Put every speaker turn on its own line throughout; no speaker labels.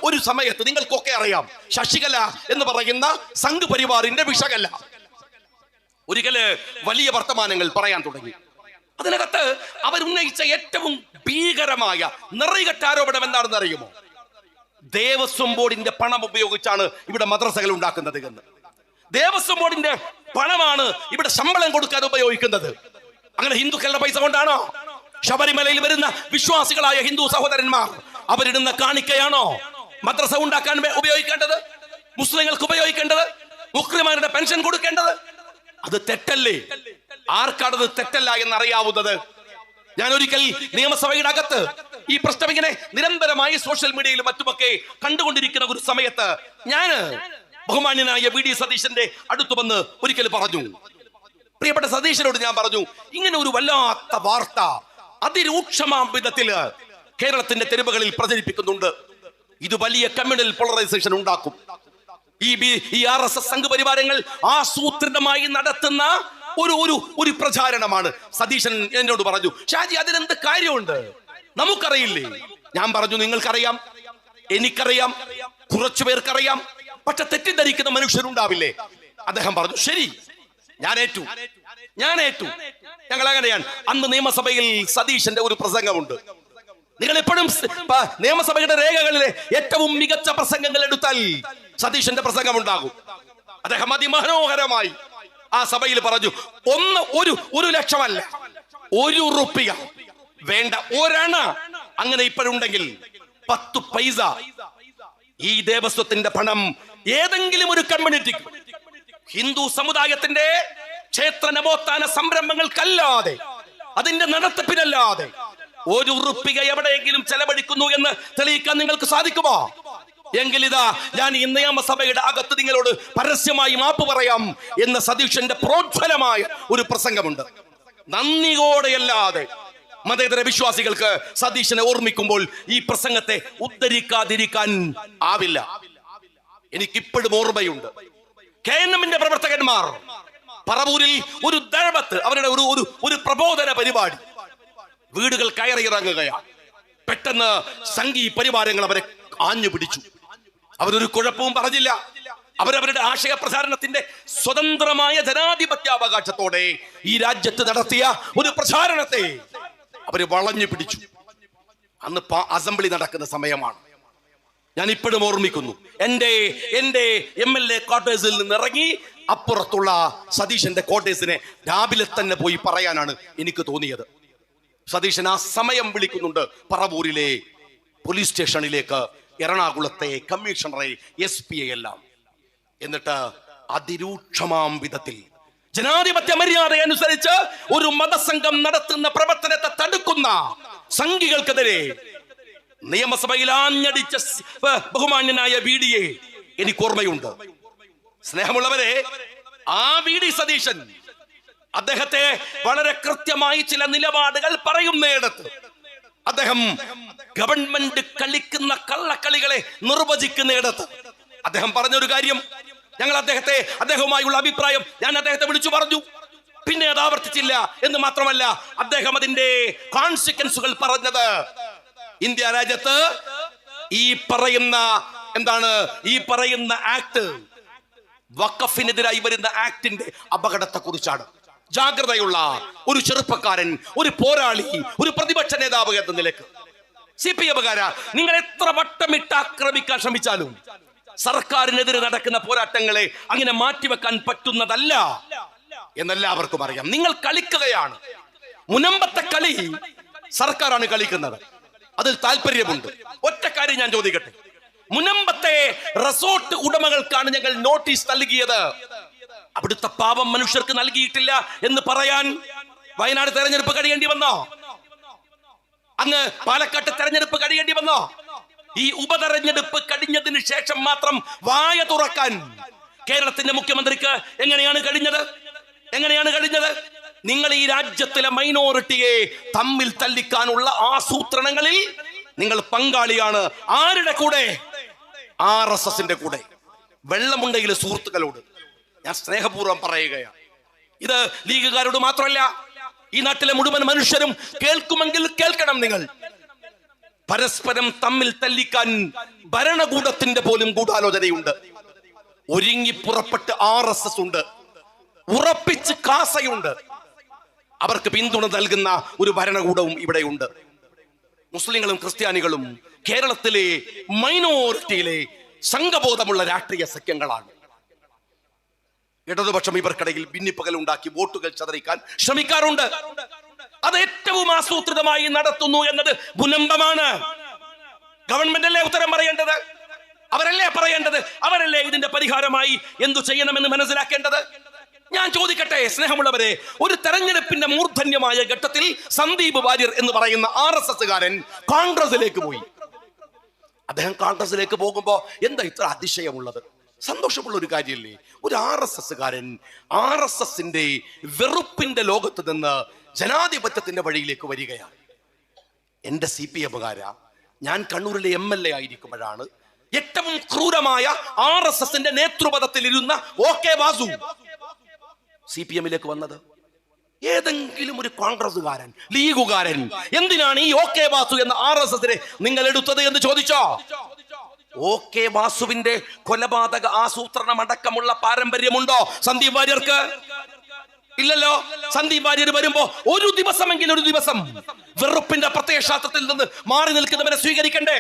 ഒരു സമയത്ത് നിങ്ങൾക്കൊക്കെ അറിയാം, ശശികല എന്ന് പറയുന്ന സംഘ് പരിവാറിന്റെ വിഷകല ഒരിക്കല് വലിയ വർത്തമാനങ്ങൾ പറയാൻ തുടങ്ങി. അതിനകത്ത് അവരുന്നയിച്ച ഏറ്റവും ഭീകരമായ നിറകെട്ട ആരോപണം എന്താണെന്ന് അറിയുമോ? ദേവസ്വം ബോർഡിന്റെ പണം ഉപയോഗിച്ചാണ് ഇവിടെ മദ്രസകൾ ഉണ്ടാക്കുന്നത് എന്ന്. ദേവസ്വം ബോർഡിന്റെ പണമാണ് ഇവിടെ ശമ്പളം കൊടുക്കാൻ ഉപയോഗിക്കുന്നത്. അങ്ങനെ ഹിന്ദുക്കളുടെ പൈസ കൊണ്ടാണോ ശബരിമലയിൽ വരുന്ന വിശ്വാസികളായ ഹിന്ദു സഹോദരന്മാർ അവരിടുന്ന കാണിക്കയാണോ മദ്രസ ഉണ്ടാക്കാൻ ഉപയോഗിക്കേണ്ടത്? മുസ്ലിങ്ങൾക്ക് ഉപയോഗിക്കേണ്ടത്? മുസ്ലിമാരുടെ പെൻഷൻ കൊടുക്കേണ്ടത്? അത് തെറ്റല്ലേ? ആർക്കാണത് തെറ്റല്ല എന്നറിയാവുന്നത്? ഞാൻ ഒരിക്കൽ നിയമസഭയുടെ അകത്ത് ഈ പ്രശ്നം ഇങ്ങനെ നിരന്തരമായി സോഷ്യൽ മീഡിയയിലും മറ്റുമൊക്കെ കണ്ടുകൊണ്ടിരിക്കുന്ന ഒരു സമയത്ത് ഞാൻ ബഹുമാന്യനായ വി ഡി സതീശന്റെ അടുത്ത് വന്ന് ഒരിക്കൽ പറഞ്ഞു, പ്രിയപ്പെട്ട സതീശനോട് ഞാൻ പറഞ്ഞു, ഇങ്ങനെ ഒരു വല്ലാത്ത വാർത്ത അതിരൂക്ഷമാം വിധത്തില് കേരളത്തിന്റെ പ്രചരിപ്പിക്കുന്നുണ്ട്. ഇത് വലിയ കമ്മ്യൂണൽ പോളറൈസേഷൻ ഉണ്ടാക്കും. ഈ RSS സംഘ പരിവാരങ്ങൾ ആസൂത്രിതമായി നടത്തുന്ന ഒരു പ്രചാരണമാണ്. സതീശൻ എന്നോട് പറഞ്ഞു, ഷാജി അതിനെന്ത് കാര്യമുണ്ട്, നമുക്കറിയില്ലേ? ഞാൻ പറഞ്ഞു, നിങ്ങൾക്കറിയാം, എനിക്കറിയാം, കുറച്ചു പേർക്കറിയാം, പക്ഷെ തെറ്റിദ്ധരിക്കുന്ന മനുഷ്യരുണ്ടാവില്ലേ? അദ്ദേഹം പറഞ്ഞു, ശരി, ഞാൻ ഏറ്റു. ഞങ്ങൾ അങ്ങനെയാണ്. അന്ന് നിയമസഭയിൽ സതീശന്റെ ഒരു പ്രസംഗമുണ്ട്. നിങ്ങൾ എപ്പോഴും നിയമസഭയുടെ രേഖകളിലെ ഏറ്റവും മികച്ച പ്രസംഗങ്ങൾ എടുത്താൽ സതീശന്റെ പ്രസംഗം ഉണ്ടാകും. അദ്ദേഹം അതിമനോഹരമായി ആ സഭയിൽ പറഞ്ഞു, ഒരു ലക്ഷമല്ല, 1 റുപ്യ വേണ്ട, 1 അണ അങ്ങനെ ഇപ്പോഴുണ്ടെങ്കിൽ 10 പൈസ ഈ ദേവസ്വത്തിന്റെ പണം ഏതെങ്കിലും ഒരു കമ്മ്യൂണിറ്റിക്ക്, ഹിന്ദു സമുദായത്തിന്റെ ക്ഷേത്ര നവോത്ഥാന സംരംഭങ്ങൾക്കല്ലാതെ, അതിന്റെ നടത്തിപ്പിനല്ലാതെ 1 റുപ്യ എവിടെയെങ്കിലും ചെലവഴിക്കുന്നു എന്ന് തെളിയിക്കാൻ നിങ്ങൾക്ക് സാധിക്കുമോ? എങ്കിൽ ഇതാ ഞാൻ ഈ നിയമസഭയുടെ അകത്ത് നിങ്ങളോട് പരസ്യമായി മാപ്പ് പറയാം എന്ന സതീശന്റെ പ്രോജ്വലമായ ഒരു പ്രസംഗമുണ്ട്. നന്ദിയോടെയല്ലാതെ മതേതര വിശ്വാസികൾക്ക് സതീശനെ ഓർമ്മിക്കുമ്പോൾ ഈ പ്രസംഗത്തെ ഉദ്ധരിക്കാതിരിക്കാൻ ആവില്ല. എനിക്കിപ്പോഴും ഓർമ്മയുണ്ട്, KNM-ന്റെ പ്രവർത്തകന്മാർ പറവൂരിൽ ഒരു ദഴവത്ത്, അവരുടെ ഒരു പ്രബോധന പരിപാടി, വീടുകൾ കയറിയിറങ്ങുകയാണ്. പെട്ടെന്ന് സംഘീ പരിവാരങ്ങൾ അവരെ ആഞ്ഞു പിടിച്ചു. അവരൊരു കുഴപ്പവും പറഞ്ഞില്ല. അവരവരുടെ ആശയ പ്രചാരണത്തിന്റെ സ്വതന്ത്രമായ ജനാധിപത്യാവകാശത്തോടെ ഈ രാജ്യത്ത് നടത്തിയ ഒരു പ്രചാരണത്തെ അവര് വളഞ്ഞു പിടിച്ചു. അന്ന് അസംബ്ലി നടക്കുന്ന സമയമാണ്. ഞാൻ ഇപ്പോഴും ഓർമ്മിക്കുന്നു, എന്റെ MLA ക്വാർട്ടേഴ്സിൽ നിന്ന് ഇറങ്ങി അപ്പുറത്തുള്ള സതീശന്റെ ക്വാർട്ടേഴ്സിനെ രാവിലെ തന്നെ പോയി പറയാനാണ് എനിക്ക് തോന്നിയത്. സതീശൻ ആ സമയം വിളിക്കുന്നുണ്ട് പറവൂരിലെ പോലീസ് സ്റ്റേഷനിലേക്ക്, എറണാകുളത്തെ കമ്മീഷണറെ, SP എല്ലാം. എന്നിട്ട് അതിരൂക്ഷമാം വിധത്തിൽ ജനാധിപത്യ മര്യാദ അനുസരിച്ച് ഒരു മതസംഘം നടത്തുന്ന പ്രവർത്തനത്തെ തടുക്കുന്ന സംഘികൾക്കെതിരെ നിയമസഭയിൽ ആഞ്ഞടിച്ച ബഹുമാന്യനായ VD എനിക്ക് ഓർമ്മയുണ്ട്. സ്നേഹമുള്ളവരെ, ആ VD സതീശൻ അദ്ദേഹത്തെ വളരെ കൃത്യമായി ചില നിലപാടുകൾ പറയുന്നിടത്ത് അദ്ദേഹം ഗവൺമെന്റ് കളിക്കുന്ന കള്ളക്കളികളെ നിർവചിക്കുന്നിടത്ത് അദ്ദേഹം പറഞ്ഞൊരു കാര്യം, ഞങ്ങൾ അദ്ദേഹവുമായുള്ള അഭിപ്രായം ഞാൻ അദ്ദേഹത്തെ വിളിച്ചു പറഞ്ഞു. പിന്നെ അത് ആവർത്തിച്ചില്ല എന്ന് മാത്രമല്ല, അദ്ദേഹം അതിന്റെ കോൺസിക്വൻസുകൾ പറഞ്ഞത്, ഇന്ത്യ രാജ്യത്ത് ഈ പറയുന്ന ആക്ട്, വഖഫിനെതിരായി വരുന്ന ആക്ടിന്റെ അപകടത്തെ കുറിച്ചാണ്. ജാഗ്രതയുള്ള ഒരു ചെറുപ്പക്കാരൻ, ഒരു പോരാളി, ഒരു പ്രതിപക്ഷ നേതാവ് എന്ന നിലക്ക് CPM-കാര, നിങ്ങൾ എത്ര വട്ടമിട്ട് ആക്രമിക്കാൻ ശ്രമിച്ചാലും സർക്കാരിനെതിരെ നടക്കുന്ന പോരാട്ടങ്ങളെ അങ്ങനെ മാറ്റിവെക്കാൻ പറ്റുന്നതല്ല എന്നെല്ലാവർക്കും അറിയാം. നിങ്ങൾ കളിക്കുകയാണ്. മുനമ്പത്തെ കളി സർക്കാരാണ് കളിക്കുന്നത്. അതിൽ താല്പര്യമുണ്ട്. ഒറ്റ കാര്യം ഞാൻ ചോദിക്കട്ടെ, മുനമ്പത്തെ റിസോർട്ട് ഉടമകൾക്കാണ് ഞങ്ങൾ നോട്ടീസ് നൽകിയത്, അവിടുത്തെ പാവം മനുഷ്യർക്ക് നൽകിയിട്ടില്ല എന്ന് പറയാൻ വയനാട് തെരഞ്ഞെടുപ്പ് കഴിയേണ്ടി വന്നോ? അങ്ങ് പാലക്കാട്ട് തെരഞ്ഞെടുപ്പ് കഴിയേണ്ടി വന്നോ? ഈ ഉപതെരഞ്ഞെടുപ്പ് കഴിഞ്ഞതിന് ശേഷം മാത്രം വായ തുറക്കാൻ കേരളത്തിന്റെ മുഖ്യമന്ത്രിക്ക് എങ്ങനെയാണ് കഴിഞ്ഞത്? നിങ്ങൾ ഈ രാജ്യത്തിലെ മൈനോറിറ്റിയെ തമ്മിൽ തല്ലിക്കാനുള്ള ആസൂത്രണങ്ങളിൽ നിങ്ങൾ പങ്കാളിയാണ്. ആരുടെ കൂടെ? RSSന്റെ കൂടെ. വെള്ളമുണ്ടയിലെ സുഹൃത്തുക്കളോട് ഞാൻ സ്നേഹപൂർവ്വം പറയുകയാണ്. ഇത് ലീഗുകാരോട് മാത്രമല്ല, ഈ നാട്ടിലെ മുഴുവൻ മനുഷ്യരും കേൾക്കുമെങ്കിൽ കേൾക്കണം. നിങ്ങൾ പരസ്പരം തമ്മിൽ തല്ലിക്കാൻ ഭരണകൂടത്തിന്റെ പോലും ഗൂഢാലോചനയുണ്ട്. ഒരുങ്ങി പുറപ്പെട്ട് RSS ഉണ്ട്, ഉറപ്പിച്ച് കാസയുണ്ട്. അവർക്ക് പിന്തുണ നൽകുന്ന ഒരു ഭരണകൂടവും ഇവിടെയുണ്ട്. മുസ്ലിങ്ങളും ക്രിസ്ത്യാനികളും കേരളത്തിലെ മൈനോറിറ്റിയിലെ സംഘബോധമുള്ള രാഷ്ട്രീയ സഖ്യങ്ങളാണ്. ഇടതുപക്ഷം ഇവർക്കിടയിൽ ഭിന്നിപ്പുകൾ ഉണ്ടാക്കി വോട്ടുകൾ ചതറിക്കാൻ ശ്രമിക്കാറുണ്ട്. അത് ഏറ്റവും ആസൂത്രിതമായി നടത്തുന്നു എന്നത് ഭുലംബമാണ്. ഗവൺമെന്റ് അല്ലേ ഉത്തരം പറയേണ്ടത്? അവരല്ലേ പറയേണ്ടത്? അവരല്ലേ ഇതിന്റെ പരിഹാരമായി എന്തു ചെയ്യണമെന്ന് മനസ്സിലാക്കേണ്ടത്? ഞാൻ ചോദിക്കട്ടെ സ്നേഹമുള്ളവരെ, ഒരു തെരഞ്ഞെടുപ്പിന്റെ മൂർധന്യമായ ഘട്ടത്തിൽ സന്ദീപ് വാര്യർ എന്ന് പറയുന്ന RSSകാരൻ കോൺഗ്രസിലേക്ക് പോയി. അദ്ദേഹം കോൺഗ്രസിലേക്ക് പോകുമ്പോ എന്താ ഇത്ര അതിശയമുള്ളത്? സന്തോഷമുള്ള ഒരു കാര്യമല്ലേ? ഒരു RSSകാരൻ RSSന്റെ വെറുപ്പിന്റെ ലോകത്ത് നിന്ന് ജനാധിപത്യത്തിന്റെ വഴിയിലേക്ക് വരികയാണ്. എന്റെ CPMകാരാ, ഞാൻ കണ്ണൂരിലെ MLA ആയിരിക്കുമ്പോഴാണ് ഏറ്റവും ക്രൂരമായ RSSന്റെ നേതൃപദത്തിൽ ഇരുന്ന OK വാസു CPMലേക്ക് വന്നത്. ഏതെങ്കിലും ഒരു കോൺഗ്രസുകാരൻ, ലീഗുകാരൻ എന്തിനാണ് ഈ OK വാസു എന്ന RSSനെ നിങ്ങൾ എടുത്തത് എന്ന് ചോദിച്ചോ? OK വാസുവിന്റെ കൊലപാതക ആസൂത്രണം അടക്കമുള്ള പാരമ്പര്യമുണ്ടോ സന്ദീപ് വാര്യർക്ക്? ഇല്ലല്ലോ. സന്ദീപ് വാര്യർ വരുമ്പോ ഒരു ദിവസം വെറുപ്പിന്റെ പ്രത്യയശാസ്ത്രത്തിൽ നിന്ന് മാറി നിൽക്കുന്നവരെ സ്വീകരിക്കണ്ടേ,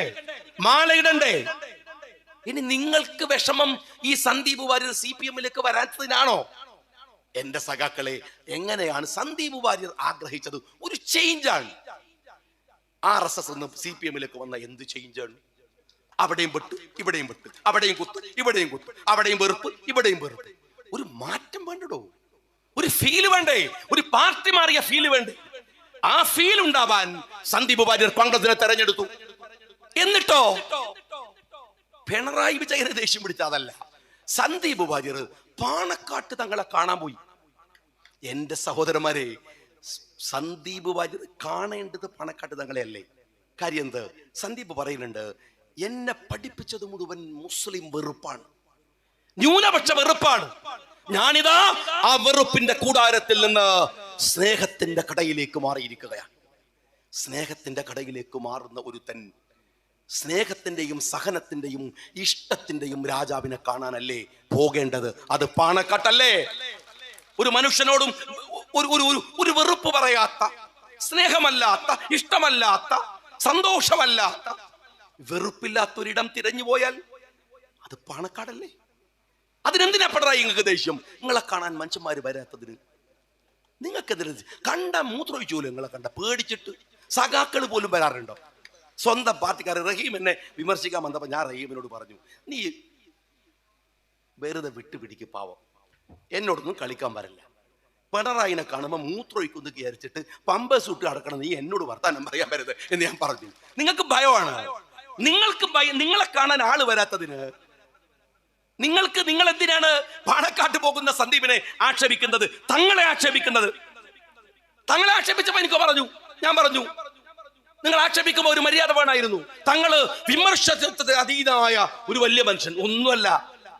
മാലയിടണ്ടേ? ഇനി നിങ്ങൾക്ക് വിഷമം ഈ സന്ദീപ് വാര്യർ CPMലേക്ക് വരാത്തതിനാണോ? എന്റെ സഖാക്കളെ, എങ്ങനെയാണ് സന്ദീപ് വാര്യർ ആഗ്രഹിച്ചത്? ഒരു ചേഞ്ചാണ്. RSS നിന്ന് CPMലേക്ക് വന്ന എന്ത് ചേഞ്ചാണ്? അവിടെയും വെട്ട്, ഇവിടെയും വെട്ട്, അവിടെയും കുത്ത്, ഇവിടെയും കുത്ത്, അവിടെയും വെറുപ്പ്, ഇവിടെയും വെറുപ്പ്. ഒരു മാറ്റം വേണ്ടടോ, ഒരു ഫീൽ വേണ്ടേ? ഒരു പാർട്ടി മാറിയ ഫീൽ വേണ്ടേ? ആ ഫീൽ ഉണ്ടാവാൻ സന്ദീപ് വാര്യർ കോൺഗ്രസിനെ തെരഞ്ഞെടുത്തു. എന്നിട്ടോ പിണറായി വിജയനെ ദേഷ്യം പിടിച്ചതല്ല, സന്ദീപ് വാര്യർ പാണക്കാട്ട് തങ്ങളെ കാണാൻ പോയി. എന്റെ സഹോദരന്മാരെ, സന്ദീപ് വാര്യർ കാണേണ്ടത് പാണക്കാട്ട് തങ്ങളെ അല്ലേ? കാര്യം എന്ത്? സന്ദീപ് പറയുന്നുണ്ട്, എന്നെ പഠിപ്പിച്ചത് മുഴുവൻ മുസ്ലിം വെറുപ്പാണ്, ന്യൂനപക്ഷ വെറുപ്പാണ്. ഞാനിതാ ആ വെറുപ്പിന്റെ കൂടാരത്തിൽ നിന്ന് സ്നേഹത്തിന്റെ കടയിലേക്ക് മാറിയിരിക്കുകയാണ്. സ്നേഹത്തിന്റെ കടയിലേക്ക് മാറുന്ന ഒരുത്തൻ സ്നേഹത്തിന്റെയും സഹനത്തിന്റെയും ഇഷ്ടത്തിന്റെയും രാജാവിനെ കാണാനല്ലേ പോകേണ്ടത്? അത് പാണക്കാട്ടല്ലേ? ഒരു മനുഷ്യനോടും ഒരു വെറുപ്പ് പറയാത്ത, സ്നേഹമല്ലാത്ത, ഇഷ്ടമല്ലാത്ത, സന്തോഷമല്ലാത്ത, വെറുപ്പില്ലാത്തൊരിടം തിരഞ്ഞു പോയാൽ അത് പാണക്കാടല്ലേ? അതിനെന്തിനാ പിണറായി നിങ്ങൾക്ക് ദേഷ്യം? നിങ്ങളെ കാണാൻ മനുഷ്യന്മാര് വരാത്തതിന് നിങ്ങൾക്കെതിരെ കണ്ട മൂത്രമൊഴിച്ചോലും നിങ്ങളെ കണ്ട പേടിച്ചിട്ട് സഖാക്കൾ പോലും വരാറുണ്ടോ? സ്വന്തം പാർട്ടിക്കാർ റഹീം എന്നെ വിമർശിക്കാൻ വന്നപ്പോൾ ഞാൻ റഹീമിനോട് പറഞ്ഞു, നീ വെറുതെ വിട്ടുപിടിക്ക്, പാവം, എന്നോടൊന്നും കളിക്കാൻ വരില്ല. പിണറായിനെ കാണുമ്പോൾ മൂത്രമൊഴിക്കുന്നു വിചാരിച്ചിട്ട് പമ്പേഴ്സ് ഇട്ട് നടക്കണം, നീ എന്നോട് വർത്താനം പറയാൻ വരരുത് എന്ന് ഞാൻ പറഞ്ഞു. നിങ്ങൾക്ക് ഭയമാണ്. നിങ്ങൾക്ക് ഭയം, നിങ്ങളെ കാണാൻ ആള് വരാത്തതിന്. നിങ്ങൾ എന്തിനാണ് പാണക്കാട്ട് പോകുന്ന സന്ദീപിനെ ആക്ഷേപിക്കുന്നത്, തങ്ങളെ ആക്ഷേപിക്കുന്നത്? തങ്ങളെ ആക്ഷേപിച്ചപ്പോ ഞാൻ പറഞ്ഞു നിങ്ങൾ ആക്ഷേപിക്കുമ്പോൾ ഒരു മര്യാദ വേണമായിരുന്നു. തങ്ങള് വിമർശനത്തിന് അതീതമായ ഒരു വലിയ മനുഷ്യൻ ഒന്നുമല്ല,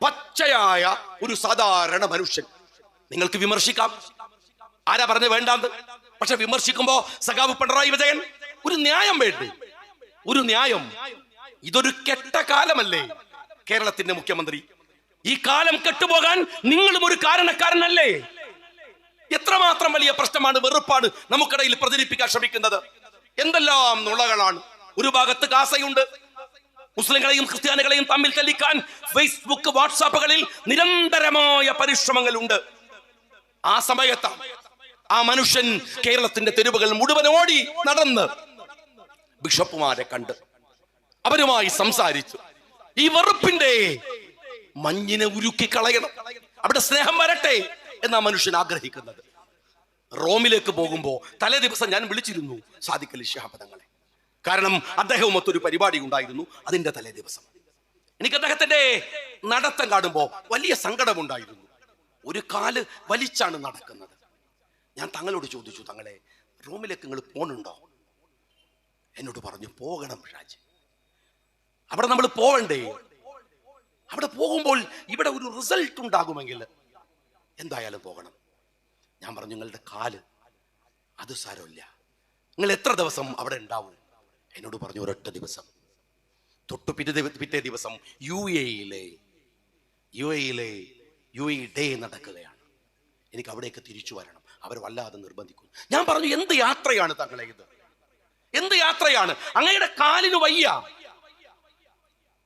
പച്ചയായ ഒരു സാധാരണ മനുഷ്യൻ. നിങ്ങൾക്ക് വിമർശിക്കാം, ആരാ പറഞ്ഞ് വേണ്ടാന്ന്? പക്ഷെ വിമർശിക്കുമ്പോ സഖാവ് പിണറായി വിജയൻ ഒരു ന്യായം വേണ്ടേ? ഒരു ന്യായം. ഇതൊരു കെട്ട കാലമല്ലേ കേരളത്തിന്റെ മുഖ്യമന്ത്രി? ഈ കാലം കെട്ടുപോകാൻ നിങ്ങളും ഒരു കാരണക്കാരനല്ലേ? എത്രമാത്രം വലിയ പ്രശ്നമാണ്, വെറുപ്പാണ് നമുക്കിടയിൽ പ്രചരിപ്പിക്കാൻ ശ്രമിക്കുന്നത്. എന്തെല്ലാം നുളകളാണ്. ഒരു ഭാഗത്ത് കാസയുണ്ട്, മുസ്ലിങ്ങളെയും ക്രിസ്ത്യാനികളെയും തമ്മിൽ തല്ലിക്കാൻ ഫേസ്ബുക്ക്, വാട്സാപ്പുകളിൽ നിരന്തരമായ പരിശ്രമങ്ങളുണ്ട്. ആ സമയത്ത് ആ മനുഷ്യൻ കേരളത്തിന്റെ തെരുവുകൾ മുഴുവൻ ഓടി നടന്ന് ബിഷപ്പുമാരെ കണ്ട് അവരുമായി സംസാരിച്ചു. ഈ വെറുപ്പിന്റെ മഞ്ഞിനെ ഉരുക്കി കളയണം, അവിടെ സ്നേഹം വരട്ടെ എന്നാ മനുഷ്യൻ ആഗ്രഹിക്കുന്നത്. റോമിലേക്ക് പോകുമ്പോ തലേ ദിവസം ഞാൻ വിളിച്ചിരുന്നു സാദിഖ് അലി ശിഹാബ് തങ്ങളെ. കാരണം അദ്ദേഹവും മൊത്തൊരു പരിപാടി ഉണ്ടായിരുന്നു അതിന്റെ തലേ ദിവസം. എനിക്ക് അദ്ദേഹത്തിന്റെ നടത്തം കാണുമ്പോ വലിയ സങ്കടമുണ്ടായിരുന്നു. ഒരു കാല് വലിച്ചാണ് നടക്കുന്നത്. ഞാൻ തങ്ങളോട് ചോദിച്ചു, തങ്ങളെ റോമിലേക്ക് നിങ്ങൾ പോണുണ്ടോ? എന്നോട് പറഞ്ഞു, പോകണം ഷാജി, അവിടെ നമ്മൾ പോവണ്ടേ? അവിടെ പോകുമ്പോൾ ഇവിടെ ഒരു റിസൾട്ട് ഉണ്ടാകുമെങ്കിൽ എന്തായാലും പോകണം. ഞാൻ പറഞ്ഞു, നിങ്ങളുടെ കാല് അത് സാരമില്ല, നിങ്ങൾ എത്ര ദിവസം അവിടെ ഉണ്ടാവും? എന്നോട് പറഞ്ഞു, ഒരൊറ്റ ദിവസം. തൊട്ടു പിറ്റേ ദിവസം യു എ ഡേ നടക്കുകയാണ്. എനിക്ക് അവിടേക്ക് തിരിച്ചു വരണം. അവർ വല്ലാതെ നിർബന്ധിക്കുന്നു. ഞാൻ പറഞ്ഞു, എന്ത് യാത്രയാണ് താങ്കളെ ഇത്? എന്ത് യാത്രയാണ്? അങ്ങയുടെ കാലിന് വയ്യ.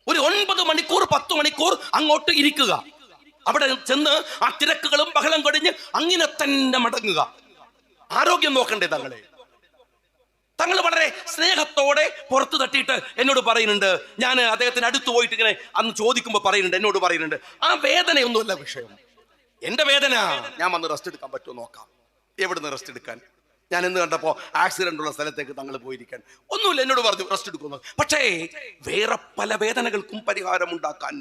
ഒരു 9 മണിക്കൂർ 10 മണിക്കൂർ അങ്ങോട്ട് ഇരിക്കുക, അവിടെ ചെന്ന് ആ തിരക്കുകളും ബഹളം കഴിഞ്ഞ് അങ്ങനെ തന്നെ മടങ്ങുക. ആരോഗ്യം നോക്കണ്ടേ താങ്കളെ? താങ്കൾ വളരെ സ്നേഹത്തോടെ പുറത്തു തട്ടിയിട്ട് എന്നോട് പറയുന്നുണ്ട്, ഞാൻ അദ്ദേഹത്തിന് അടുത്ത് പോയിട്ട് ഇങ്ങനെ അന്ന് ചോദിക്കുമ്പോൾ എന്നോട് പറയുന്നുണ്ട്, ആ വേദനയൊന്നുമല്ല വിഷയം, എന്റെ വേദന ഞാൻ വന്ന് റെസ്റ്റ് എടുക്കാൻ പറ്റുമോ നോക്കാം. എവിടുന്ന് റെസ്റ്റ് എടുക്കാൻ? ഞാൻ എന്ന് കണ്ടപ്പോ ആക്സിഡന്റ് ഉള്ള സ്ഥലത്തേക്ക് താങ്കൾ പോയിരിക്കാൻ. ഒന്നുമില്ല, എന്നോട് പറഞ്ഞു റെസ്റ്റ് എടുക്കുന്നു. പക്ഷേ വേറെ പല വേദനകൾക്കും പരിഹാരം ഉണ്ടാക്കാൻ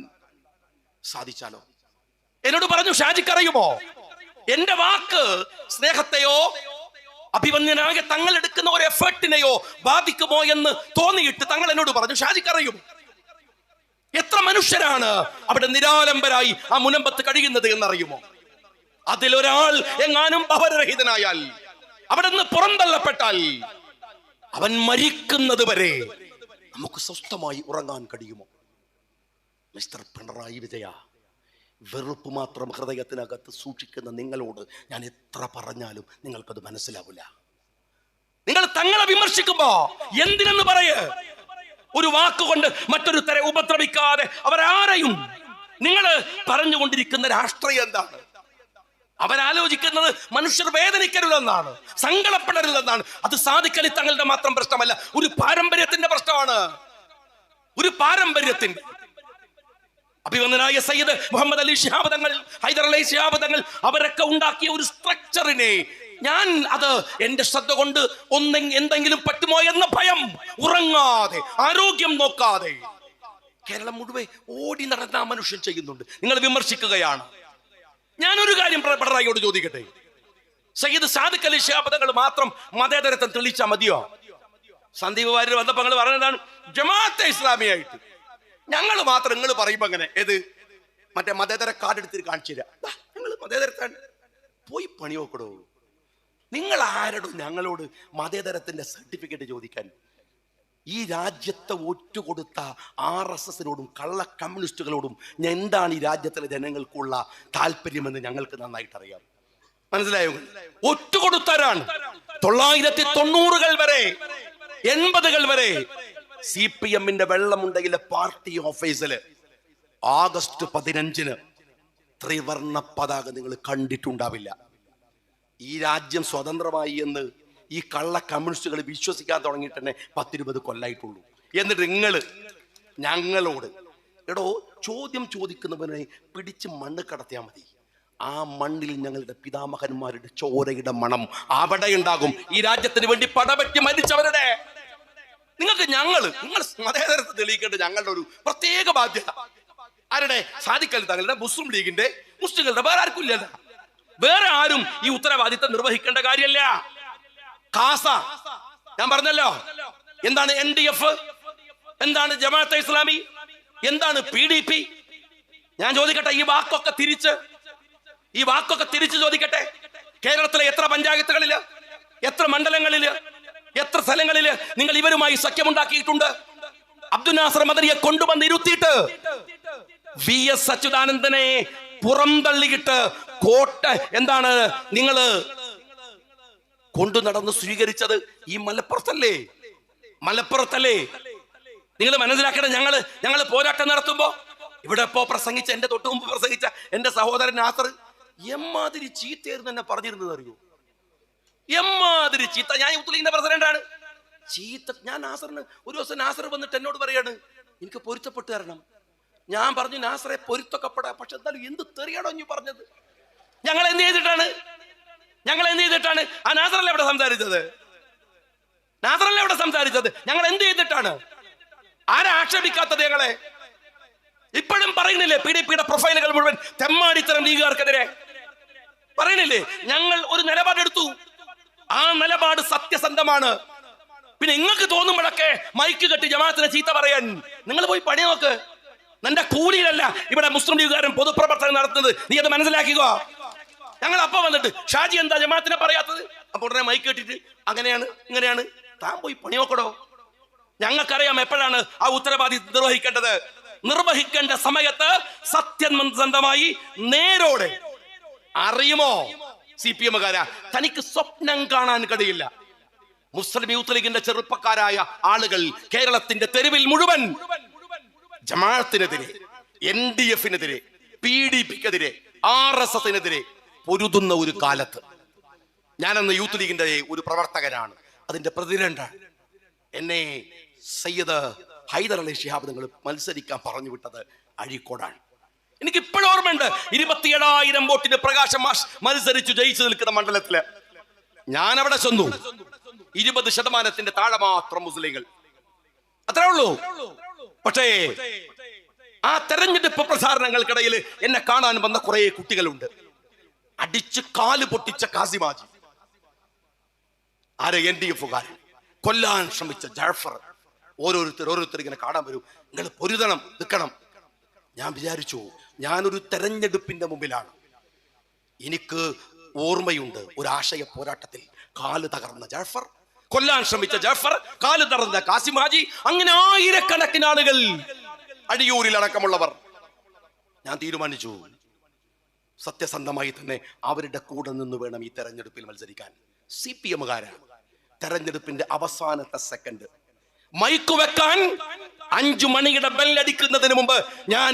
സാധിച്ചാലോ? എന്നോട് പറഞ്ഞു, ഷാജിക്കറിയുമോ, എന്റെ വാക്ക് സ്നേഹത്തെയോ അഭിമന്യനായ തങ്ങൾ എടുക്കുന്ന ഒരു എഫേർട്ടിനെയോ ബാധിക്കുമോ എന്ന് തോന്നിയിട്ട് തങ്ങൾ എന്നോട് പറഞ്ഞു, ഷാജിക്കറിയും എത്ര മനുഷ്യരാണ് അവിടെ നിരാലംബരായി ആ മുനമ്പത്ത് കഴിയുന്നത് എന്നറിയുമോ? അതിലൊരാൾ എങ്ങാനും ഭവനരഹിതനായാൽ, അവിടെ നിന്ന് പുറന്തള്ളപ്പെട്ടാൽ, അവൻ മരിക്കുന്നത് വരെ നമുക്ക് സ്വസ്ഥമായി ഉറങ്ങാൻ കഴിയുമോ? മിസ്റ്റർ പിണറായി വിജയ, വെറുപ്പ് മാത്രം ഹൃദയത്തിനകത്ത് സൂക്ഷിക്കുന്ന നിങ്ങളോട് ഞാൻ എത്ര പറഞ്ഞാലും നിങ്ങൾക്കത് മനസ്സിലാവില്ല. നിങ്ങൾ തങ്ങളെ വിമർശിക്കുമ്പോ എന്തിനെന്ന് പറയേ, ഒരു വാക്കുകൊണ്ട് മറ്റൊരു തരെ ഉപദ്രവിക്കാതെ അവരാരെയും. നിങ്ങൾ പറഞ്ഞുകൊണ്ടിരിക്കുന്ന രാഷ്ട്രീയം എന്താണ്? അവരാലോചിക്കുന്നത് മനുഷ്യർ വേദനിക്കരുതെന്നാണ്, സങ്കടപ്പെടരുതെന്നാണ്. അത് സാധിക്കലി തങ്ങളുടെ മാത്രം പ്രശ്നമല്ല, ഒരു പാരമ്പര്യത്തിന്റെ പ്രശ്നമാണ്. ഒരു പാരമ്പര്യത്തിന്റെ അഭിമന്യനായ സയ്യിദ് മുഹമ്മദ് അലി ശിഹാബ് തങ്ങൾ, ഹൈദർ അലി ശിഹാബ് തങ്ങൾ, അവരൊക്കെ ഉണ്ടാക്കിയ ഒരു സ്ട്രക്ചറിനെ ഞാൻ അത് എന്റെ ശ്രദ്ധ കൊണ്ട് എന്തെങ്കിലും പറ്റുമോ എന്ന ഭയം, ഉറങ്ങാതെ ആരോഗ്യം നോക്കാതെ കേരളം മുഴുവൻ ഓടി നടന്ന ആ മനുഷ്യൻ ചെയ്യുന്നുണ്ട്. നിങ്ങൾ വിമർശിക്കുകയാണ്. ഞാനൊരു കാര്യം പിണറായിയോട് ചോദിക്കട്ടെ, സയ്യിദ് സാദിഖ് അലി ശിഹാബ് തങ്ങൾ മാത്രം മതേതരത്വം തെളിയിച്ചാൽ മതിയോ? സന്ദീപ് വാര്യർ വന്നപ്പോൾ നിങ്ങൾ പറഞ്ഞതാണ് ജമാഅത്തെ ഇസ്ലാമിയായിട്ട് ഞങ്ങൾ മാത്രം. നിങ്ങൾ പറയുമ്പോ അങ്ങനെ ഏത് മറ്റേ മതേതര കാർഡ് എടുത്തിട്ട് കാണിച്ചില്ല, ഞങ്ങൾ മതേതരത്താണ്. പോയി പണി നോക്കടോ. നിങ്ങൾ ആരോടും ഞങ്ങളോട് മതേതരത്തിന്റെ സർട്ടിഫിക്കറ്റ് ചോദിക്കാൻ? ഈ രാജ്യത്തെ ഒറ്റുകൊടുത്ത RSSനോടും കള്ള കമ്മ്യൂണിസ്റ്റുകളോടും എന്താണ് ഈ രാജ്യത്തിലെ ജനങ്ങൾക്കുള്ള താല്പര്യമെന്ന് ഞങ്ങൾക്ക് നന്നായിട്ട് അറിയാം. മനസ്സിലായോ? ഒറ്റുകൊടുത്തവരാണ്. 1990-കൾ വരെ 80-കൾ വരെ CPM-ന്റെ വെള്ളമുണ്ടെങ്കിലെ പാർട്ടി ഓഫീസില് ആഗസ്റ്റ് 15-ന് ത്രിവർണ്ണ പതാക നിങ്ങൾ കണ്ടിട്ടുണ്ടാവില്ല. ഈ രാജ്യം സ്വതന്ത്രമായി എന്ന് ഈ കള്ള കമ്മ്യൂണിസ്റ്റുകൾ വിശ്വസിക്കാൻ തുടങ്ങിയിട്ട് തന്നെ 10-20 കൊല്ലായിട്ടുള്ളൂ. എന്നിട്ട് നിങ്ങൾ ഞങ്ങളോട് എടോ ചോദ്യം ചോദിക്കുന്നവനെ പിടിച്ച് മണ്ണ് കടത്തിയാൽ മതി. ആ മണ്ണിൽ ഞങ്ങളുടെ പിതാമഹന്മാരുടെ ചോരയുടെ മണം അവിടെ ഉണ്ടാകും. ഈ രാജ്യത്തിന് വേണ്ടി പടപറ്റി മരിച്ചവരുടെ നിങ്ങൾ മതേതരത്തെ തെളിയിക്കേണ്ട ഞങ്ങളുടെ ഒരു പ്രത്യേക ബാധ്യത. ആരുടെ? സാദിഖ് അലി തങ്ങളുടെ, മുസ്ലിം ലീഗിന്റെ, മുസ്ലിങ്ങളുടെ, വേറെ ആർക്കും ഇല്ല. വേറെ ആരും ഈ ഉത്തരവാദിത്തം നിർവഹിക്കേണ്ട കാര്യമല്ല. കാസ ഞാൻ പറഞ്ഞല്ലോ, എന്താണ് NDF, എന്താണ് ജമാഅത്തെ ഇസ്ലാമി, എന്താണ് PDP? ഞാൻ ചോദിക്കട്ടെ, ഈ വാക്കൊക്കെ തിരിച്ച് ചോദിക്കട്ടെ. കേരളത്തിലെ എത്ര പഞ്ചായത്തുകളില്, എത്ര മണ്ഡലങ്ങളില്, എത്ര സ്ഥലങ്ങളില് നിങ്ങൾ ഇവരുമായി സഖ്യമുണ്ടാക്കിയിട്ടുണ്ട്? അബ്ദുൽ നാസർ മദനിയെ കൊണ്ടുവന്ന് ഇരുത്തിയിട്ട് VS അച്യുതാനന്ദനെ പുറംതള്ളിയിട്ട് എന്താണ് നിങ്ങൾ കൊണ്ടു നടന്ന് സ്വീകരിച്ചത്? ഈ മലപ്പുറത്തല്ലേ? നിങ്ങൾ മനസ്സിലാക്കണം. ഞങ്ങള് പോരാട്ടം നടത്തുമ്പോ ഇവിടെ ഇപ്പോ പ്രസംഗിച്ച, എന്റെ തൊട്ടു മുമ്പ് പ്രസംഗിച്ച എന്റെ സഹോദരൻ നാസർ എമ്മാതിരി ചീത്തയായിരുന്നു എന്നെ പറഞ്ഞിരുന്നത് അറിയോ? എമ്മാതിരി ചീത്ത. ഞാൻ യൂത്ത് ലീഗിന്റെ പ്രസിഡന്റാണ്. ചീത്ത. ഞാൻ നാസറിന് ഒരു ദിവസം നാസർ വന്നിട്ട് എന്നോട് പറയാണ്, എനിക്ക് പൊരുത്തപ്പെട്ട് തരണം. ഞാൻ പറഞ്ഞു, നാസറെ പൊരുത്തപ്പെടാ, പക്ഷെ എന്തായാലും എന്ത് തെറിയാണോ നീ പറഞ്ഞത്? ഞങ്ങൾ എന്ത് ചെയ്തിട്ടാണ്? ആ നാസറല്ലേ ഇവിടെ സംസാരിച്ചത്? ഞങ്ങൾ എന്ത് ചെയ്തിട്ടാണ്? ആരാ ആക്ഷേപിക്കാത്തത് ഞങ്ങളെ? ഇപ്പോഴും പറയുന്നില്ലേ PDP-യുടെ പ്രൊഫൈലുകൾ മുഴുവൻ തെമ്മാടിത്തരം ലീഗുകാർക്കെതിരെ പറയുന്നില്ലേ? ഞങ്ങൾ ഒരു നിലപാടെടുത്തു. ആ നിലപാട് സത്യസന്ധമാണ്. പിന്നെ നിങ്ങൾക്ക് തോന്നുമ്പോഴൊക്കെ മൈക്ക് കെട്ടി ജമാഅത്തിനെ ചീത്ത പറയാൻ നിങ്ങൾ പോയി പണി നോക്ക്. നിന്റെ കൂലിയിലല്ല ഇവിടെ മുസ്ലിം ലീഗുകാരൻ പൊതുപ്രവർത്തനം നടത്തുന്നത്. നീ അത് മനസ്സിലാക്കിക്കോ. ഞങ്ങൾ അപ്പൊ വന്നിട്ട് ഷാജി എന്താ ജമാഅത്തിനെ പറയാത്തത്? അപ്പൊ ഉടനെ മൈക്ക് കെട്ടിട്ട് അങ്ങനെയാണ് ഇങ്ങനെയാണ്. താൻ പോയി പണി നോക്കടോ. ഞങ്ങൾക്കറിയാം എപ്പോഴാണ് ആ ഉത്തരവാദിത്വം നിർവഹിക്കേണ്ടത്. നിർവഹിക്കേണ്ട സമയത്ത് സത്യസന്ധമായി നേരോടെ. അറിയുമോ CPM-കാരാ, തനിക്ക് സ്വപ്നം കാണാൻ കഴിയില്ല. മുസ്ലിം യൂത്ത് ലീഗിന്റെ ചെറുപ്പക്കാരായ ആളുകൾ കേരളത്തിന്റെ തെരുവിൽ മുഴുവൻ ജമാഅത്തിനെതിരെ, NDF-നെതിരെ, PDP-ക്കെതിരെ, RSS-നെതിരെ പൊരുതുന്ന ഒരു കാലത്ത് ഞാനന്ന് യൂത്ത് ലീഗിന്റെ ഒരു പ്രവർത്തകനാണ്, അതിന്റെ പ്രസിഡന്റാണ്. എന്നെ സയ്യിദ് ഹൈദർ അലി ശിഹാബ് നിങ്ങൾ മത്സരിക്കാൻ പറഞ്ഞു വിട്ടത് അഴീക്കോടാണ്. എനിക്ക് ഇപ്പോഴും ഓർമ്മയുണ്ട്. 27,000 വോട്ടിന് പ്രകാശ് മാഷ് മത്സരിച്ചു ജയിച്ചു നിൽക്കുന്ന മണ്ഡലത്തില് ഞാൻ അവിടെ ചെന്നു. 20% താഴെ മാത്രം മുസ്ലിങ്ങൾ, അത്രേ ഉള്ളൂ. പക്ഷേ ആ തെരഞ്ഞെടുപ്പ് പ്രചാരണങ്ങൾക്കിടയിൽ എന്നെ കാണാൻ വന്ന കുറെ കുട്ടികളുണ്ട്. അടിച്ച് കാല് പൊട്ടിച്ച കാസിമാജി, ആരെ NDF-കാരൻ, കൊല്ലാൻ ശ്രമിച്ച ജാഫർ, ഓരോരുത്തർ ഇങ്ങനെ കാണാൻ വരും. നിങ്ങൾ പൊരുതണം, നിൽക്കണം. ഞാൻ വിചാരിച്ചു ഞാനൊരു തെരഞ്ഞെടുപ്പിന്റെ മുമ്പിലാണ്. എനിക്ക് ഓർമ്മയുണ്ട് ഒരു ആശയ പോരാട്ടത്തിൽ കാല് തകർന്ന ജാഫർ, കൊല്ലാൻ ശ്രമിച്ച ജാഫർ, കാല് തകർന്ന കാസിം ഹാജി, അങ്ങനെ ആയിരക്കണക്കിന് ആളുകൾ, അടിയൂരിൽ അടക്കമുള്ളവർ. ഞാൻ തീരുമാനിച്ചു സത്യസന്ധമായി തന്നെ അവരുടെ കൂടെ നിന്ന് വേണം ഈ തെരഞ്ഞെടുപ്പിൽ മത്സരിക്കാൻ. CPM-കാരാണ്. തെരഞ്ഞെടുപ്പിന്റെ അവസാനത്തെ സെക്കൻഡ് മൈക്ക് വെക്കാൻ 5 മണിയുടെ ബെല്ലടിക്കുന്നതിന് മുമ്പ് ഞാൻ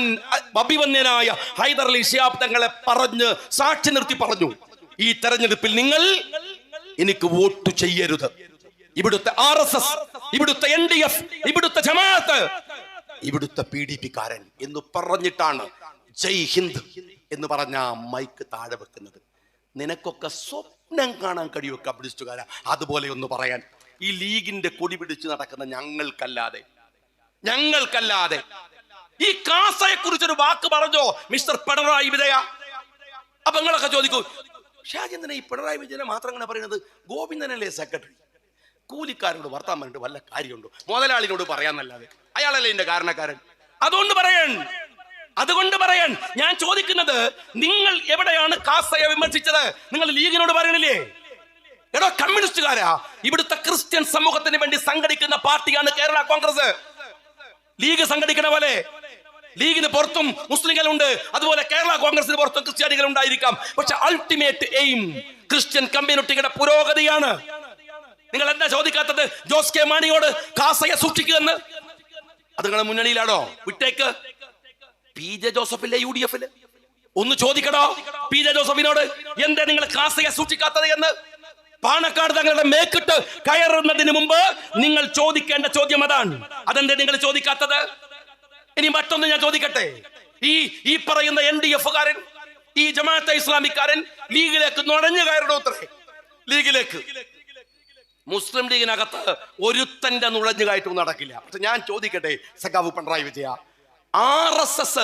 അഭിമന്യനായ ഹൈദർ അലി ശിഹാബ് തങ്ങളെ പറഞ്ഞ് സാക്ഷി നിർത്തി പറഞ്ഞു, ഈ തെരഞ്ഞെടുപ്പിൽ നിങ്ങൾ എനിക്ക് വോട്ട് ചെയ്യരുത്. ഇവിടുത്തെ RSS, ഇവിടുത്തെ NDF, ഇവിടുത്തെ ജമാഅത്ത്, ഇവിടുത്തെ PDP-കാരൻ എന്ന് പറഞ്ഞിട്ടാണ് ജയ് ഹിന്ദ് എന്ന് പറഞ്ഞ മൈക്ക് താഴെ വെക്കുന്നത്. നിനക്കൊക്കെ സ്വപ്നം കാണാൻ കഴിയുമോ കമ്മ്യൂണിസ്റ്റുകാരാ അതുപോലെ ഒന്ന് പറയാൻ? ഈ ലീഗിന്റെ കൊടി പിടിച്ച് നടക്കുന്ന ഞങ്ങൾക്കല്ലാതെ ഈ കാസയെ കുറിച്ചൊരു വാക്ക് പറഞ്ഞോ മിസ്റ്റർ പിണറായി വിജയ? അപ്പൊ നിങ്ങളൊക്കെ ചോദിക്കൂ, ഷാജി എന്തിനാ ഈ പിണറായി വിജയനെ മാത്രം അങ്ങനെ പറയുന്നത്? ഗോവിന്ദനല്ലേ സെക്രട്ടറി? കൂലിക്കാരോട് വർത്താൻ പറഞ്ഞിട്ട് വല്ല കാര്യമുണ്ടോ? മുതലാളിനോട് പറയാന്നല്ലാതെ. അയാളല്ലേ എന്റെ കാരണക്കാരൻ. അതുകൊണ്ട് പറയാൻ ഞാൻ ചോദിക്കുന്നത്, നിങ്ങൾ എവിടെയാണ് കാസയെ വിമർശിച്ചത്? നിങ്ങൾ ലീഗിനോട് പറയണില്ലേ? എടോ കമ്മ്യൂണിസ്റ്റുകാരാ, ഇവിടുത്തെ ക്രിസ്ത്യൻ സമൂഹത്തിന് വേണ്ടി സംഘടിക്കുന്ന പാർട്ടിയാണ് കേരള കോൺഗ്രസ്. ലീഗ് സംഘടിക്കുന്ന പോലെ ലീഗിന് പുറത്തും മുസ്ലിങ്ങളുണ്ട്, അതുപോലെ കേരള കോൺഗ്രസിന് പുറത്തും ക്രിസ്ത്യാനികൾ ഉണ്ടായിരിക്കാം. പക്ഷെ അൾട്ടിമേറ്റ് എയിം ക്രിസ്ത്യൻ കമ്മ്യൂണിറ്റിയുടെ പുരോഗതിയാണ്. നിങ്ങൾ എന്താ ചോദിക്കാത്തത്? ജോസ് കെ മാണിയോട് കാസയെ സൂക്ഷിക്കുമെന്ന്. അത് നിങ്ങളുടെ മുന്നണിയിലാണോ? വിട്ടേക്ക്. PJ ജോസഫിലെ UDF-ല് ഒന്ന് ചോദിക്കടോ PJ ജോസഫിനോട്, എന്താ നിങ്ങൾ കാസയെ സൂക്ഷിക്കാത്തത് എന്ന്. പാണക്കാട് തങ്ങളുടെ മേക്കിട്ട് കയറുന്നതിന് മുമ്പ് നിങ്ങൾ ചോദിക്കേണ്ട ചോദ്യം അതാണ്. അതെന്താ നിങ്ങൾ ചോദിക്കാത്തത്? ഇനി മറ്റൊന്ന് ഞാൻ ചോദിക്കട്ടെ. ഈ പറയുന്ന NDF-കാരൻ, ഈ ജമാഅത്തെ ഇസ്ലാമിക്കാരൻ ലീഗിലേക്ക് നുഴഞ്ഞു കയറണോത്രേ. ലീഗിലേക്ക് മുസ്ലിം ലീഗിനകത്ത് ഒരുത്തന്റെ നുഴഞ്ഞു കയറ്റവും നടക്കില്ല. പക്ഷെ ഞാൻ ചോദിക്കട്ടെ സഖാവ് പിണറായി വിജയ, RSS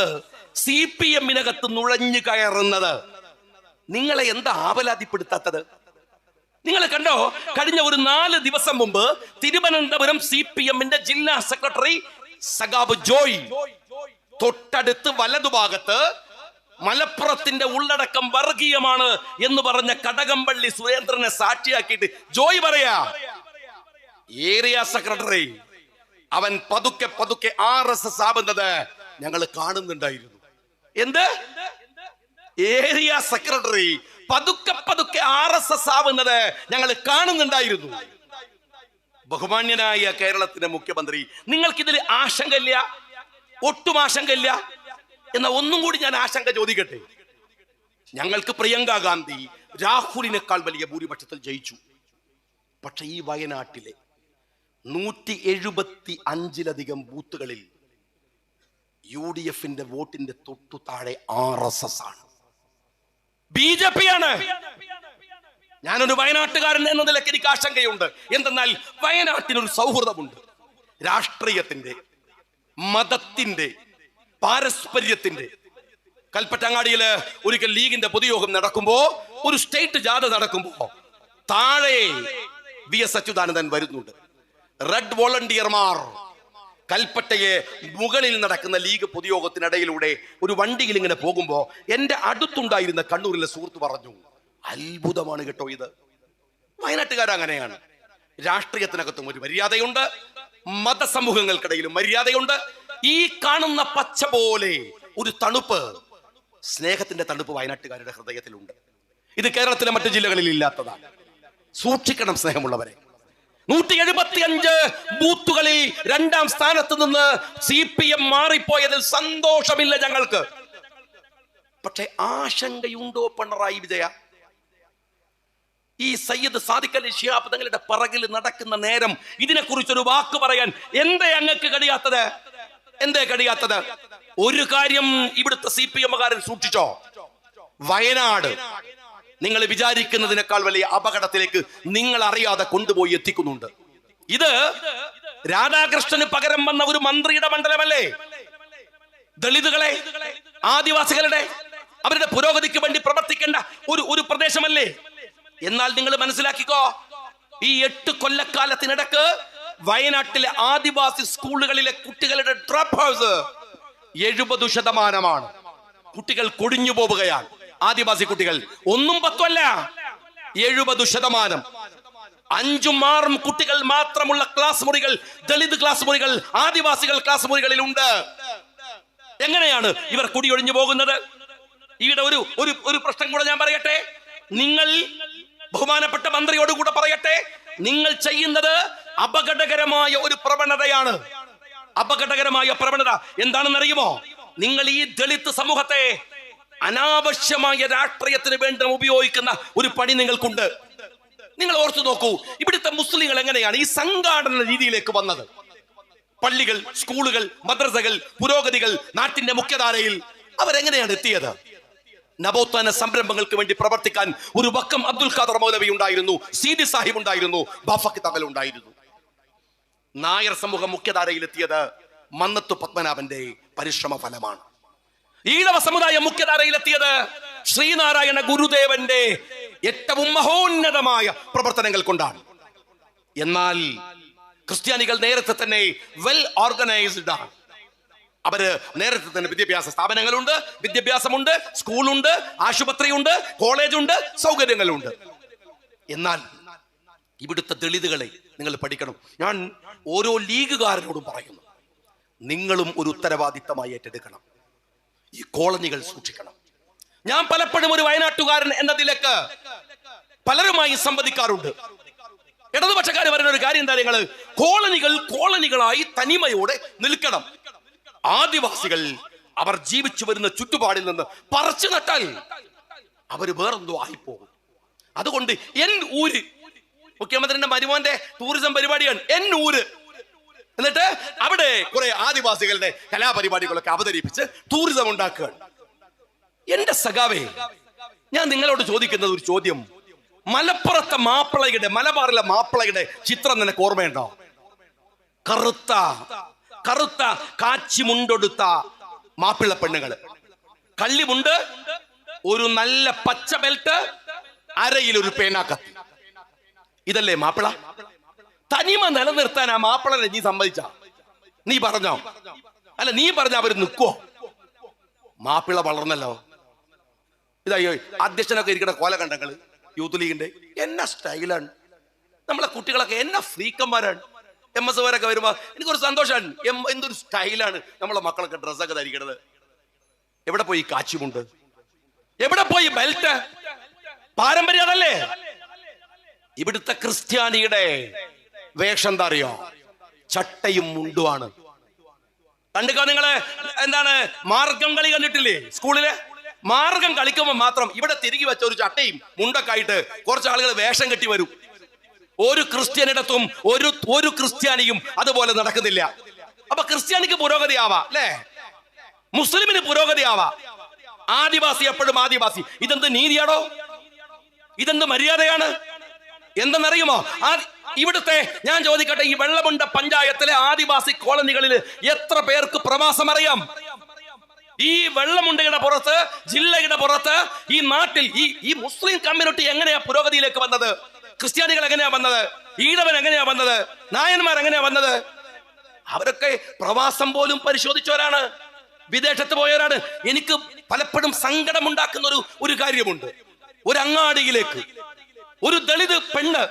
CPM-നകത്ത് നുഴഞ്ഞു കയറുന്നത് നിങ്ങളെ എന്താ ആവലാതിപ്പെടുത്താത്തത്? നിങ്ങൾ കണ്ടോ, കഴിഞ്ഞ ഒരു 4 ദിവസം മുമ്പ് തിരുവനന്തപുരം CPM-ന്റെ ജില്ലാ സെക്രട്ടറി സഖാബ് ജോയ്, തൊട്ടടുത്ത് വലതുഭാഗത്ത് മലപ്പുറത്തിന്റെ ഉള്ളടക്കം വർഗീയമാണ് എന്ന് പറഞ്ഞ കടകംപള്ളി സുരേന്ദ്രനെ സാക്ഷിയാക്കിയിട്ട് ജോയ് പറയാ, ഏരിയ സെക്രട്ടറി അവൻ പതുക്കെ RSS ആവുന്നത് ഞങ്ങൾ കാണുന്നുണ്ടായിരുന്നു. എന്ത്? ഏരിയ സെക്രട്ടറി പതുക്കെ RSS ആവുന്നത് ഞങ്ങൾ കാണുന്നുണ്ടായിരുന്നു. ബഹുമാന്യനായ കേരളത്തിന്റെ മുഖ്യമന്ത്രി, നിങ്ങൾക്കിതിൽ ആശങ്കയില്ല? ഒട്ടും ആശങ്കയില്ല? എന്നാ ഒന്നും കൂടി ഞാൻ ആശങ്ക ചോദിക്കട്ടെ. ഞങ്ങൾക്ക് പ്രിയങ്ക ഗാന്ധി രാഹുലിനേക്കാൾ വലിയ ഭൂരിപക്ഷത്തിൽ ജയിച്ചു. പക്ഷെ ഈ വയനാട്ടിലെ 175-ലധികം ബൂത്തുകളിൽ UDF-ന്റെ വോട്ടിന്റെ തൊട്ടു താഴെ RSS ആണ്, BJP ആണ്. ഞാനൊരു വയനാട്ടുകാരൻ എന്ന നിലയ്ക്ക് എനിക്ക് ആശങ്കയുണ്ട്. എന്തെന്നാൽ വയനാട്ടിനൊരു സൗഹൃദമുണ്ട്. രാഷ്ട്രീയത്തിന്റെ, മതത്തിന്റെ, പാരസ്പര്യത്തിന്റെ. കൽപ്പറ്റങ്ങാടിയില് ഒരിക്കൽ ലീഗിന്റെ പൊതുയോഗം നടക്കുമ്പോ, ഒരു സ്റ്റേറ്റ് ജാഥ നടക്കുമ്പോ താഴെ VS അച്യുതാനന്ദൻ വരുന്നുണ്ട്. റെഡ് വോളണ്ടിയർമാർ കൽപ്പറ്റയെ മുകളിൽ നടക്കുന്ന ലീഗ് പൊതുയോഗത്തിനിടയിലൂടെ ഒരു വണ്ടിയിൽ ഇങ്ങനെ പോകുമ്പോ എന്റെ അടുത്തുണ്ടായിരുന്ന കണ്ണൂരിലെ സുഹൃത്ത് പറഞ്ഞു, അത്ഭുതമാണ് കേട്ടോ ഇത്. വയനാട്ടുകാർ അങ്ങനെയാണ്. രാഷ്ട്രീയത്തിനകത്തും ഒരു മര്യാദയുണ്ട്, മതസമൂഹങ്ങൾക്കിടയിലും മര്യാദയുണ്ട്. ഈ കാണുന്ന പച്ച പോലെ ഒരു തണുപ്പ്, സ്നേഹത്തിന്റെ തണുപ്പ് വയനാട്ടുകാരുടെ ഹൃദയത്തിലുണ്ട്. ഇത് കേരളത്തിലെ മറ്റു ജില്ലകളിൽ ഇല്ലാത്തതാണ്. സൂക്ഷിക്കണം സ്നേഹമുള്ളവരെ. 175 ബൂത്തുകളിൽ 2ാം സ്ഥാനത്ത് നിന്ന് CPM മാറിപ്പോയതിൽ സന്തോഷമില്ല ഞങ്ങൾക്ക്. പക്ഷെ ആശങ്കയുണ്ടോ പിണറായി വിജയ? ഈ സയ്യിദ് സാദിഖ് അലി ശിഹാബ് തങ്ങളുടെ പിറകിൽ നടക്കുന്ന നേരം ഇതിനെക്കുറിച്ചൊരു വാക്ക് പറയാൻ എന്തേ അങ്ങക്ക് കഴിയാത്തത്? എന്തേ കഴിയാത്തത്? ഒരു കാര്യം ഇവിടുത്തെ CPM-കാരൻ സൂക്ഷിച്ചോ, വയനാട് നിങ്ങൾ വിചാരിക്കുന്നതിനേക്കാൾ വലിയ അപകടത്തിലേക്ക് നിങ്ങൾ അറിയാതെ കൊണ്ടുപോയി എത്തിക്കുന്നുണ്ട്. ഇത് രാധാകൃഷ്ണന് പകരം വന്ന ഒരു മന്ത്രിയുടെ മണ്ഡലമല്ലേ? ദളിതുകളെ, ആദിവാസികളുടെ, അവരുടെ പുരോഗതിക്ക് വേണ്ടി പ്രവർത്തിക്കേണ്ട ഒരു പ്രദേശമല്ലേ? എന്നാൽ നിങ്ങൾ മനസ്സിലാക്കിക്കോ, ഈ 8 കൊല്ലക്കാലത്തിനിടക്ക് വയനാട്ടിലെ ആദിവാസി സ്കൂളുകളിലെ കുട്ടികളുടെ ഡ്രോപ്പ് ഹൗസ് 70%. കുട്ടികൾ കൊടിഞ്ഞു പോവുകയാണ്. ആദിവാസി കുട്ടികൾ 1ഉം 10ഉം അല്ല, 70%. 5ഉം 6ഉം കുട്ടികൾ മാത്രമുള്ള ക്ലാസ് മുറികൾ, ദളിത് ക്ലാസ് മുറികൾ, ആദിവാസികൾ ക്ലാസ് മുറികളിൽ ഉണ്ട്. എങ്ങനെയാണ് ഇവർ കുടിയൊഴിഞ്ഞു പോകുന്നത്? ഇവിടെ ഒരു പ്രശ്നം കൂടെ ഞാൻ പറയട്ടെ. നിങ്ങൾ, ബഹുമാനപ്പെട്ട മന്ത്രിയോടുകൂടെ പറയട്ടെ, നിങ്ങൾ ചെയ്യുന്നത് അപകടകരമായ ഒരു പ്രവണതയാണ്. അപകടകരമായ പ്രവണത എന്താണെന്നറിയുമോ? നിങ്ങൾ ഈ ദളിത് സമൂഹത്തെ അനാവശ്യമായ രാഷ്ട്രീയത്തിന് വേണ്ടി ഉപയോഗിക്കുന്ന ഒരു പണി നിങ്ങൾക്കുണ്ട്. നിങ്ങൾ ഓർത്തു നോക്കൂ, ഇവിടുത്തെ മുസ്ലിങ്ങൾ എങ്ങനെയാണ് ഈ സംഘാടന രീതിയിലേക്ക് വന്നത്? പള്ളികൾ, സ്കൂളുകൾ, മദ്രസകൾ, പുരോഗതികൾ, നാട്ടിന്റെ മുഖ്യധാരയിൽ അവരെങ്ങനെയാണ് എത്തിയത്? നവോത്ഥാന സംരംഭങ്ങൾക്ക് വേണ്ടി പ്രവർത്തിക്കാൻ ഒരു വക്കം അബ്ദുൽ ഖാദർ മൗലവി ഉണ്ടായിരുന്നു, സീതി സാഹിബ് ഉണ്ടായിരുന്നു, ബാഫക്ക് തങ്ങൾ ഉണ്ടായിരുന്നു. നായർ സമൂഹം മുഖ്യധാരയിലെത്തിയത് മന്നത്തു പത്മനാഭന്റെ പരിശ്രമ ഫലമാണ്. ഈഴവ സമുദായം മുഖ്യധാരയിലെത്തിയത് ശ്രീനാരായണ ഗുരുദേവന്റെ ഏറ്റവും മഹോന്നതമായ പ്രവർത്തനങ്ങൾ കൊണ്ടാണ്. എന്നാൽ ക്രിസ്ത്യാനികൾ നേരത്തെ തന്നെ വെൽ ഓർഗനൈസ്ഡ് ആണ്. അവര് നേരത്തെ തന്നെ വിദ്യാഭ്യാസ സ്ഥാപനങ്ങളുണ്ട്, വിദ്യാഭ്യാസമുണ്ട്, സ്കൂളുണ്ട്, ആശുപത്രിയുണ്ട്, കോളേജുണ്ട്, സൗകര്യങ്ങളുണ്ട്. എന്നാൽ ഇവിടുത്തെ ദളിതുകളെ നിങ്ങൾ പഠിക്കണം. ഞാൻ ഓരോ ലീഗുകാരനോടും പറയുന്നു, നിങ്ങളും ഒരു ഉത്തരവാദിത്തമായി ഏറ്റെടുക്കണം. ഈ കോളനികൾ സൂക്ഷിക്കണം. ഞാൻ പലപ്പോഴും ഒരു വയനാട്ടുകാരൻ എന്ന നിലക്ക് പലരുമായി സംവദിക്കാറുണ്ട്. ഇടതുപക്ഷക്കാർ പറയുന്ന ഒരു കാര്യം എന്താ? നിങ്ങള് കോളനികളായി തനിമയോടെ നിൽക്കണം. ആദിവാസികൾ അവർ ജീവിച്ചു വരുന്ന ചുറ്റുപാടിൽ നിന്ന് പറിച്ചു നട്ടാൽ അവര് വേറെന്തോ ആയിപ്പോകും. അതുകൊണ്ട് എൻ ഊര്, മുഖ്യമന്ത്രിയുടെ മരുമോന്റെ ടൂറിസം പരിപാടിയാണ് എൻ ഊര്. എന്നിട്ട് അവിടെ കുറെ ആദിവാസികളുടെ കലാപരിപാടികളൊക്കെ അവതരിപ്പിച്ച് ടൂറിസം ഉണ്ടാക്കുകയാണ്. എന്റെ സഖാവേ, ഞാൻ നിങ്ങളോട് ചോദിക്കുന്നത് ഒരു ചോദ്യം. മലപ്പുറത്തെ മാപ്പിളയുടെ, മലബാറിലെ മാപ്പിളയുടെ ചിത്രം നിനക്ക് ഓർമ്മയുണ്ടോ? കറുത്ത കാച്ചി മുണ്ടൊടുത്ത മാപ്പിള പെണ്ണുങ്ങള്, കള്ളിമുണ്ട്, ഒരു നല്ല പച്ച ബെൽറ്റ്, അരയിൽ ഒരു പേനാക്കത്തി. ഇതല്ലേ മാപ്പിള? തനിമ നിലനിർത്താൻ ആ മാപ്പിളനെ നീ സമ്മതിച്ച? നീ പറഞ്ഞോ? അല്ല, നീ പറഞ്ഞ അവര് നിൽക്കോ? മാപ്പിള വളർന്നല്ലോ. ഇതായോ അധ്യക്ഷനൊക്കെ ഇരിക്കുന്ന കോലകണ്ടങ്ങള് യൂത്ത് ലീഗിന്റെ എന്നാ സ്റ്റൈലാണ്. നമ്മളെ കുട്ടികളൊക്കെ എന്നാ ഫ്രീക്കന്മാരാണ്. MS വരൊക്കെ വരുമ്പോ എനിക്കൊരു സന്തോഷമാണ്. എന്തൊരു സ്റ്റൈലാണ് നമ്മളെ മക്കളൊക്കെ ഡ്രസ്സൊക്കെ ധരിക്കണത്. എവിടെ പോയി കാച്ചിമുണ്ട്? എവിടെ പോയി ബെൽറ്റ്? പാരമ്പര്യം അതല്ലേ. ഇവിടുത്തെ ക്രിസ്ത്യാനിയുടെ വേഷം എന്താ അറിയോ? ചട്ടയും മുണ്ടുമാണ്. കണ്ടിക്കോ നിങ്ങള്? എന്താണ് മാർഗം കളി കണ്ടിട്ടില്ലേ? സ്കൂളിലെ മാർഗം കളിക്കുമ്പോ മാത്രം ഇവിടെ തിരികെ വെച്ച ഒരു ചട്ടയും മുണ്ടൊക്കെ ആയിട്ട് കുറച്ച് ആളുകൾ വേഷം കെട്ടി വരും. ഒരു ക്രിസ്ത്യാനിടത്തും ഒരു ക്രിസ്ത്യാനിയും അതുപോലെ നടക്കുന്നില്ല. അപ്പൊ ക്രിസ്ത്യാനിക്ക് പുരോഗതിയാവാ അല്ലേ? മുസ്ലിമിന് പുരോഗതിയാവാ. ആദിവാസി എപ്പോഴും ആദിവാസി. ഇതെന്ത് നീതിയാണോ? ഇതെന്ത് മര്യാദയാണ്? എന്തെന്നറിയുമോ? ഇവിടുത്തെ ഞാൻ ചോദിക്കട്ടെ, ഈ വെള്ളമുണ്ട പഞ്ചായത്തിലെ ആദിവാസി കോളനികളിൽ എത്ര പേർക്ക് പ്രവാസം അറിയാം? ഈ വെള്ളമുണ്ടയുടെ പുറത്ത്, ജില്ലയുടെ പുറത്ത്, ഈ നാട്ടിൽ ഈ മുസ്ലിം കമ്മ്യൂണിറ്റി എങ്ങനെയാ പുരോഗതിയിലേക്ക് വന്നത്? ക്രിസ്ത്യാനികൾ എങ്ങനെയാ വന്നത്? ഈഴവൻ എങ്ങനെയാ വന്നത്? നായന്മാർ എങ്ങനെയാ വന്നത്? അവരൊക്കെ പ്രവാസം പോലും പരിശോധിച്ചവരാണ്, വിദേശത്ത് പോയവരാണ്. എനിക്ക് പലപ്പോഴും സങ്കടമുണ്ടാക്കുന്ന ഒരു കാര്യമുണ്ട്. ഒരു അങ്ങാടിയിലേക്ക് ഒരു ദളിത് പെണ്ണ്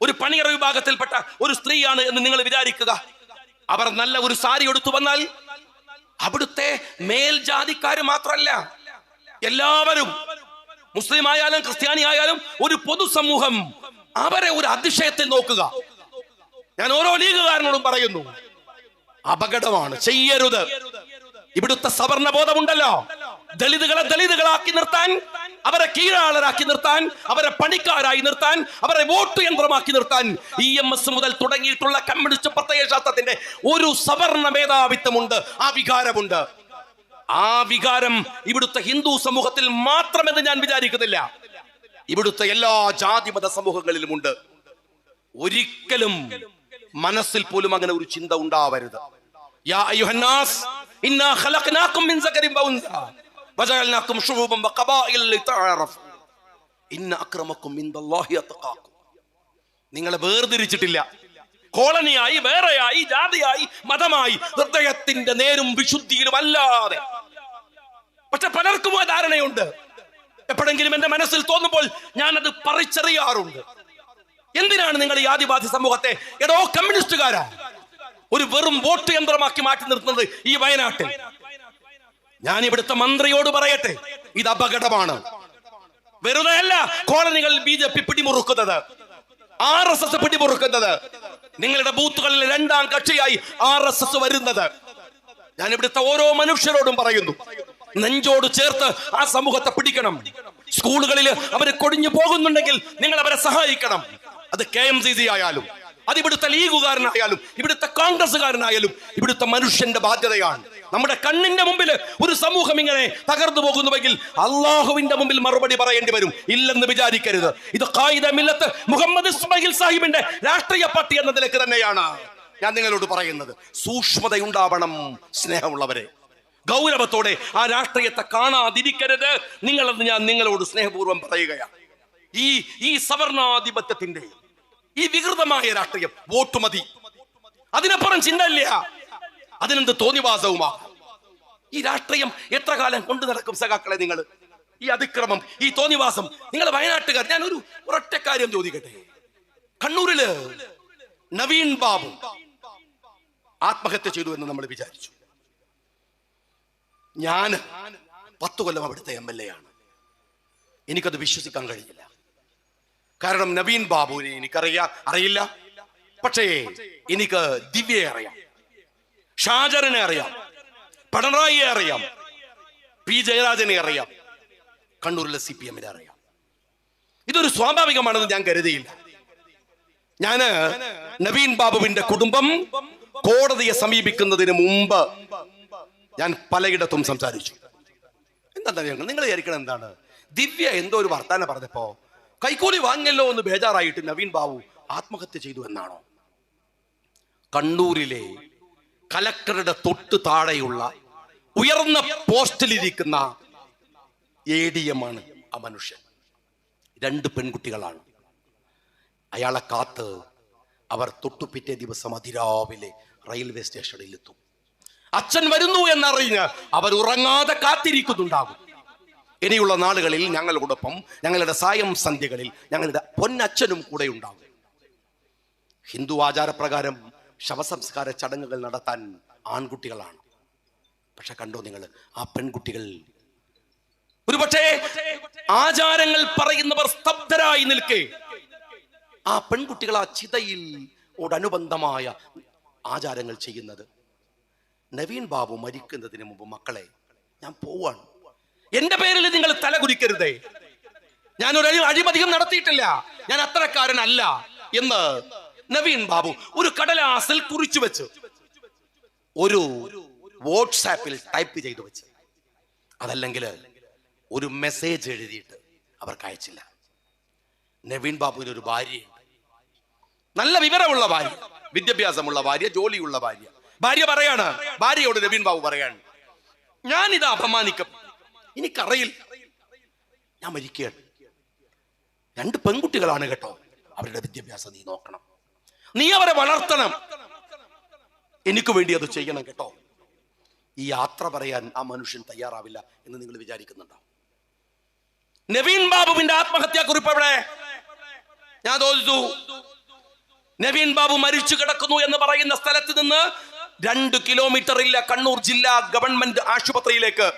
ഒരു പണിയറ വിഭാഗത്തിൽപ്പെട്ട ഒരു സ്ത്രീയാണ് എന്ന് നിങ്ങൾ വിചാരിക്കുക. അവർ നല്ല ഒരു സാരി എടുത്തു വന്നാൽ അവിടുത്തെ മേൽജാതിക്കാര് മാത്രമല്ല, എല്ലാവരും, മുസ്ലിം ആയാലും ക്രിസ്ത്യാനി ആയാലും ഒരു പൊതുസമൂഹം അവരെ ഒരു അതിശയത്തിൽ നോക്കുക. ഞാൻ ഓരോ ലീഗുകാരനോടും പറയുന്നു, അപകടമാണ്, ചെയ്യരുത്. ഇവിടുത്തെ സവർണ ബോധമുണ്ടല്ലോ, ദളിതുകളെ ദളിതുകളാക്കി നിർത്താൻ, അവരെ കീഴാളരാക്കി നിർത്താൻ, അവരെ പണിക്കാരായി നിർത്താൻ, അവരെ വോട്ട് യന്ത്രമാക്കി നിർത്താൻ EMS മുതൽ തുടങ്ങിയിട്ടുള്ള കമ്മ്യൂണിസ്റ്റ് പ്രത്യയശാസ്ത്രത്തിന്റെ ഒരു സവർണ മേധാവിത്വമുണ്ട്, ആ വികാരമുണ്ട്. ആ വികാരം ഇവിടുത്തെ ഹിന്ദു സമൂഹത്തിൽ മാത്രമെന്ന് ഞാൻ വിചാരിക്കുന്നില്ല, ഇവിടുത്തെ എല്ലാ ജാതിമത സമൂഹങ്ങളിലുമുണ്ട്. ഒരിക്കലും മനസ്സിൽ പോലും അങ്ങനെ ഒരു ചിന്ത ഉണ്ടാവരുത്. യാ അയ്യുഹന്നാസ് ഇന്നാ ഖലഖനാകും മിൻ സകരിൻ വഉൻസാ വജഅൽനാകും ശുഊബൻ വഖബാഇല ലിതഅറഫു ഇന്ന അക്രമകും ഇൻദല്ലാഹി അത്ഖാകും. നിങ്ങളെ വേർതിരിച്ചിട്ടില്ല, കോളനിയായി, വേറെയായി, ജാതിയായി, മതമായി, ഹൃദയത്തിന്റെ നേരും വിശുദ്ധിയിലും അല്ലാതെ. പക്ഷെ പലർക്കും ആ ധാരണയുണ്ട്. എപ്പോഴെങ്കിലും എന്റെ മനസ്സിൽ തോന്നുമ്പോൾ ഞാൻ അത് പറിച്ചെറിയാറുണ്ട്. എന്തിനാണ് നിങ്ങൾ ഈ ആദിവാസി സമൂഹത്തെ എടോ കമ്മ്യൂണിസ്റ്റുകാരാ ഒരു വെറും വോട്ട് യന്ത്രമാക്കി മാറ്റി നിർത്തുന്നത് ഈ വയനാട്ടിൽ? ഞാൻ ഇവിടുത്തെ മന്ത്രിയോട് പറയട്ടെ, ഇത് അപകടമാണ്. വെറുതെ അല്ല കോളനികൾ BJP പിടിമുറുക്കുന്നത്, RSS പിടിമുറുക്കുന്നത്, നിങ്ങളുടെ ബൂത്തുകളിൽ രണ്ടാം കക്ഷിയായി RSS വരുന്നത്. ഞാൻ ഇവിടുത്തെ ഓരോ മനുഷ്യരോടും പറയുന്നു, നെഞ്ചോട് ചേർത്ത് ആ സമൂഹത്തെ പിടിക്കണം. സ്കൂളുകളിൽ അവർ കൊടിഞ്ഞു പോകുന്നുണ്ടെങ്കിൽ നിങ്ങൾ അവരെ സഹായിക്കണം. അത് KMCC ആയാലും, അത് ഇവിടുത്തെ ലീഗുകാരനായാലും, ഇവിടുത്തെ കോൺഗ്രസ്സുകാരനായാലും, ഇവിടുത്തെ മനുഷ്യന്റെ ബാധ്യതയാണ്. നമ്മുടെ കണ്ണിന്റെ മുമ്പിൽ ഒരു സമൂഹം ഇങ്ങനെ തകർന്നു പോകുന്നുവെങ്കിൽ അള്ളാഹുവിന്റെ മുമ്പിൽ മറുപടി പറയേണ്ടി വരും. ഇല്ലെന്ന് വിചാരിക്കരുത്. ഇത് ഖായിദ മില്ലത്ത് മുഹമ്മദ് ഇസ്മായിൽ സാഹിബിന്റെ രാഷ്ട്രീയ പാർട്ടി എന്ന നിലയ്ക്ക് തന്നെയാണ് ഞാൻ നിങ്ങളോട് പറയുന്നത്. സൂക്ഷ്മതയുണ്ടാവണം സ്നേഹമുള്ളവരെ, ഗൗരവത്തോടെ ആ രാഷ്ട്രീയത്തെ കാണാതിരിക്കരുത് നിങ്ങളെന്ന് ഞാൻ നിങ്ങളോട് സ്നേഹപൂർവ്വം പറയുകയാണ്. ഈ സവർണാധിപത്യത്തിന്റെ ഈ വികൃതമായ രാഷ്ട്രീയം, വോട്ട് മതി, അതിനപ്പുറം ചിന്തയില്ല, അതിനെന്ത് തോന്നിവാസവുമാണ്. ഈ രാഷ്ട്രീയം എത്ര കാലം കൊണ്ടു നടക്കും സഖാക്കളെ? നിങ്ങൾ ഈ അതിക്രമം, ഈ തോന്നിവാസം, നിങ്ങൾ വയനാട്ടുകാർ. ഞാൻ ഒരൊറ്റ കാര്യം ചോദിക്കട്ടെ. കണ്ണൂരില് നവീൻ ബാബു ആത്മഹത്യ ചെയ്തു എന്ന് നമ്മൾ വിചാരിച്ചു. ഞാൻ 10 കൊല്ലം അവിടുത്തെ MLA ആണ്. എനിക്കത് വിശ്വസിക്കാൻ കഴിയില്ല. കാരണം നവീൻ ബാബുവിനെ അറിയില്ല, പക്ഷേ എനിക്ക് ദിവ്യയെ അറിയാം, ഷാജറിനെ അറിയാം, പിണറായിയെ അറിയാം, P ജയരാജനെ അറിയാം, കണ്ണൂരിലെ CPM-നെ അറിയാം. ഇതൊരു സ്വാഭാവികമാണെന്ന് ഞാൻ കരുതിയില്ല. ഞാന് നവീൻ ബാബുവിന്റെ കുടുംബം കോടതിയെ സമീപിക്കുന്നതിന് മുമ്പ് ഞാൻ പലയിടത്തും സംസാരിച്ചു. എന്താ നിങ്ങൾ വിചാരിക്കണം എന്താണ്? ദിവ്യ എന്തോ ഒരു വർത്താനം പറഞ്ഞപ്പോ കൈക്കൂലി വാങ്ങിയല്ലോ എന്ന് ബേജാറായിട്ട് നവീൻ ബാബു ആത്മഹത്യ ചെയ്തു എന്നാണോ? കണ്ണൂരിലെ കലക്ടറുടെ തൊട്ട് താഴെയുള്ള ഉയർന്ന പോസ്റ്റിലിരിക്കുന്ന ADM ആണ് ആ മനുഷ്യൻ. 2 പെൺകുട്ടികളാണ്. അയാളെ കാത്ത് അവർ തൊട്ടു പിറ്റേ ദിവസം അതിരാവിലെ റെയിൽവേ സ്റ്റേഷനിൽ എത്തും. അച്ഛൻ വരുന്നു എന്നറിഞ്ഞ് അവർ ഉറങ്ങാതെ കാത്തിരിക്കുന്നുണ്ടാകും. ഇനിയുള്ള നാളുകളിൽ ഞങ്ങളോടൊപ്പം ഞങ്ങളുടെ സായം സന്ധ്യകളിൽ ഞങ്ങളുടെ പൊന്നച്ഛനും കൂടെ ഉണ്ടാകും. ഹിന്ദു ആചാരപ്രകാരം ശവസംസ്കാര ചടങ്ങുകൾ നടത്താൻ ആൺകുട്ടികളാണ്. പക്ഷെ കണ്ടോ നിങ്ങൾ, ആ പെൺകുട്ടികൾ ഒരുപക്ഷേ ആചാരങ്ങൾ പറയുന്നവർ സ്തബ്ധരായി നിൽക്കെ ആ പെൺകുട്ടികൾ ആ ചിതയിൽ ഓടനുബന്ധമായ ആചാരങ്ങൾ ചെയ്യുന്നത്. നവീൻ ബാബു മരിക്കുന്നതിന് മുമ്പ്, മക്കളെ ഞാൻ പോവാണ്, എന്റെ പേരിൽ നിങ്ങൾ തലകുരിക്കരുതേ, ഞാനൊരു അഴിമതിയും നടത്തിയിട്ടില്ല, ഞാൻ അത്തരക്കാരനല്ല എന്ന് നവീൻ ബാബു ഒരു കടലാസിൽ കുറിച്ചു വെച്ച് ഒരു വാട്സാപ്പിൽ ടൈപ്പ് ചെയ്തു വെച്ച്, അതല്ലെങ്കിൽ ഒരു മെസ്സേജ് എഴുതിയിട്ട് അവർക്ക് അയച്ചില്ല. നവീൻ ബാബുവിന് ഒരു ഭാര്യയുണ്ട്, നല്ല വിവരമുള്ള ഭാര്യ, വിദ്യാഭ്യാസമുള്ള ഭാര്യ, ജോലിയുള്ള ഭാര്യ. ഭാര്യയോട് നവീൻ ബാബു പറയാണ്, ഞാനിത് അപമാനിക്കും, എനിക്കറിയില്ല, ഞാൻ മരിക്കുകയാണ്. 2 പെൺകുട്ടികളാണ് കേട്ടോ, അവരുടെ വിദ്യാഭ്യാസം നീ നോക്കണം, നീ അവരെ വളർത്തണം, എനിക്ക് വേണ്ടി അത് ചെയ്യണം കേട്ടോ. ഈ യാത്ര പറയാൻ ആ മനുഷ്യൻ തയ്യാറാവില്ല എന്ന് നിങ്ങൾ വിചാരിക്കുന്നുണ്ടോ? നവീൻ ബാബുവിന്റെ ആത്മഹത്യാ കുറിപ്പ് എവിടെ? ഞാൻ ചോദിച്ചു, നവീൻ ബാബു മരിച്ചു കിടക്കുന്നു എന്ന് പറയുന്ന സ്ഥലത്ത് നിന്ന് 2 കിലോമീറ്റർ ഇല്ല കണ്ണൂർ ജില്ലാ ഗവൺമെന്റ് ആശുപത്രിയിലേക്ക്,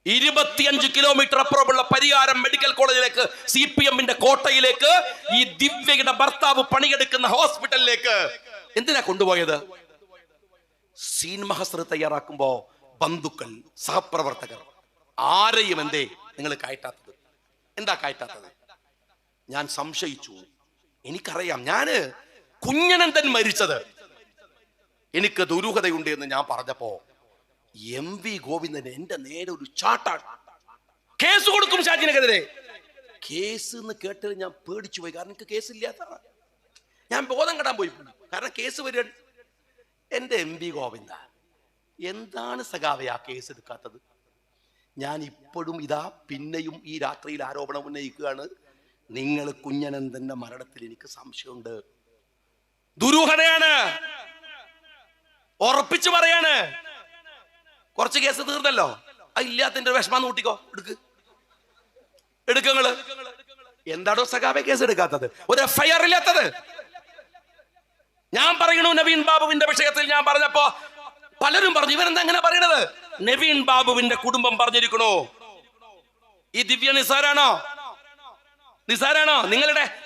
25 കിലോമീറ്റർ അപ്പുറമുള്ള പരിയാരം മെഡിക്കൽ കോളേജിലേക്ക്, CPM-ന്റെ കോട്ടയിലേക്ക്, ഈ ദിവ്യയുടെ ഭർത്താവ് പണിയെടുക്കുന്ന ഹോസ്പിറ്റലിലേക്ക് എന്തിനാ കൊണ്ടുപോയത്? സീൻ മഹസർ തയ്യാറാക്കുമ്പോ ബന്ധുക്കൾ, സഹപ്രവർത്തകർ ആരെയും എന്തേ നിങ്ങൾ കയറ്റാത്തത്? എന്താ കയറ്റാത്തത്? ഞാൻ സംശയിച്ചു. എനിക്കറിയാം, ഞാന് കുഞ്ഞനന്തൻ മരിച്ചത് എനിക്ക് ദുരൂഹതയുണ്ട് എന്ന് ഞാൻ പറഞ്ഞപ്പോ MV ഗോവിന്ദൻ എന്റെ നേരെ ഒരു ചാട്ടാണ്. കേസ് കൊടുക്കും ഷാജിനെതിരെ. കേസ് എന്ന് കേട്ടത് ഞാൻ പേടിച്ചു പോയി. കാരണം എനിക്ക് കേസില്ലാത്ത ഞാൻ ബോധം കെടാൻ പോയി. കാരണം കേസ് വരിക. എന്റെ MV ഗോവിന്ദ, എന്താണ് സഖാവേ ആ കേസ് എടുക്കാത്തത്? ഞാൻ ഇപ്പോഴും ഇതാ പിന്നെയും ഈ രാത്രിയിൽ ആരോപണം ഉന്നയിക്കുകയാണ്. നിങ്ങൾ കുഞ്ഞനന്തന്റെ മരണത്തിൽ എനിക്ക് സംശയമുണ്ട്. ദുരൂഹതയാണ്, ഉറപ്പിച്ചു പറയാണ്. കുറച്ച് കേസ് തീർന്നല്ലോ, ഇല്ലാത്തിന്റെ വിഷമം കൂട്ടിക്കോ, എടുക്കങ്ങള്. എന്താണോ സഖാവെ കേസ് എടുക്കാത്തത്? ഒരു FIR ഇല്ലാത്തത്? ഞാൻ പറയണു, നവീൻ ബാബുവിന്റെ വിഷയത്തിൽ ഞാൻ പറഞ്ഞപ്പോ പലരും പറഞ്ഞു, ഇവരെന്താ അങ്ങനെ പറയണത്? നവീൻ ബാബുവിന്റെ കുടുംബം പറഞ്ഞിരിക്കണോ ഈ ദിവ്യ നിസാരാണോ?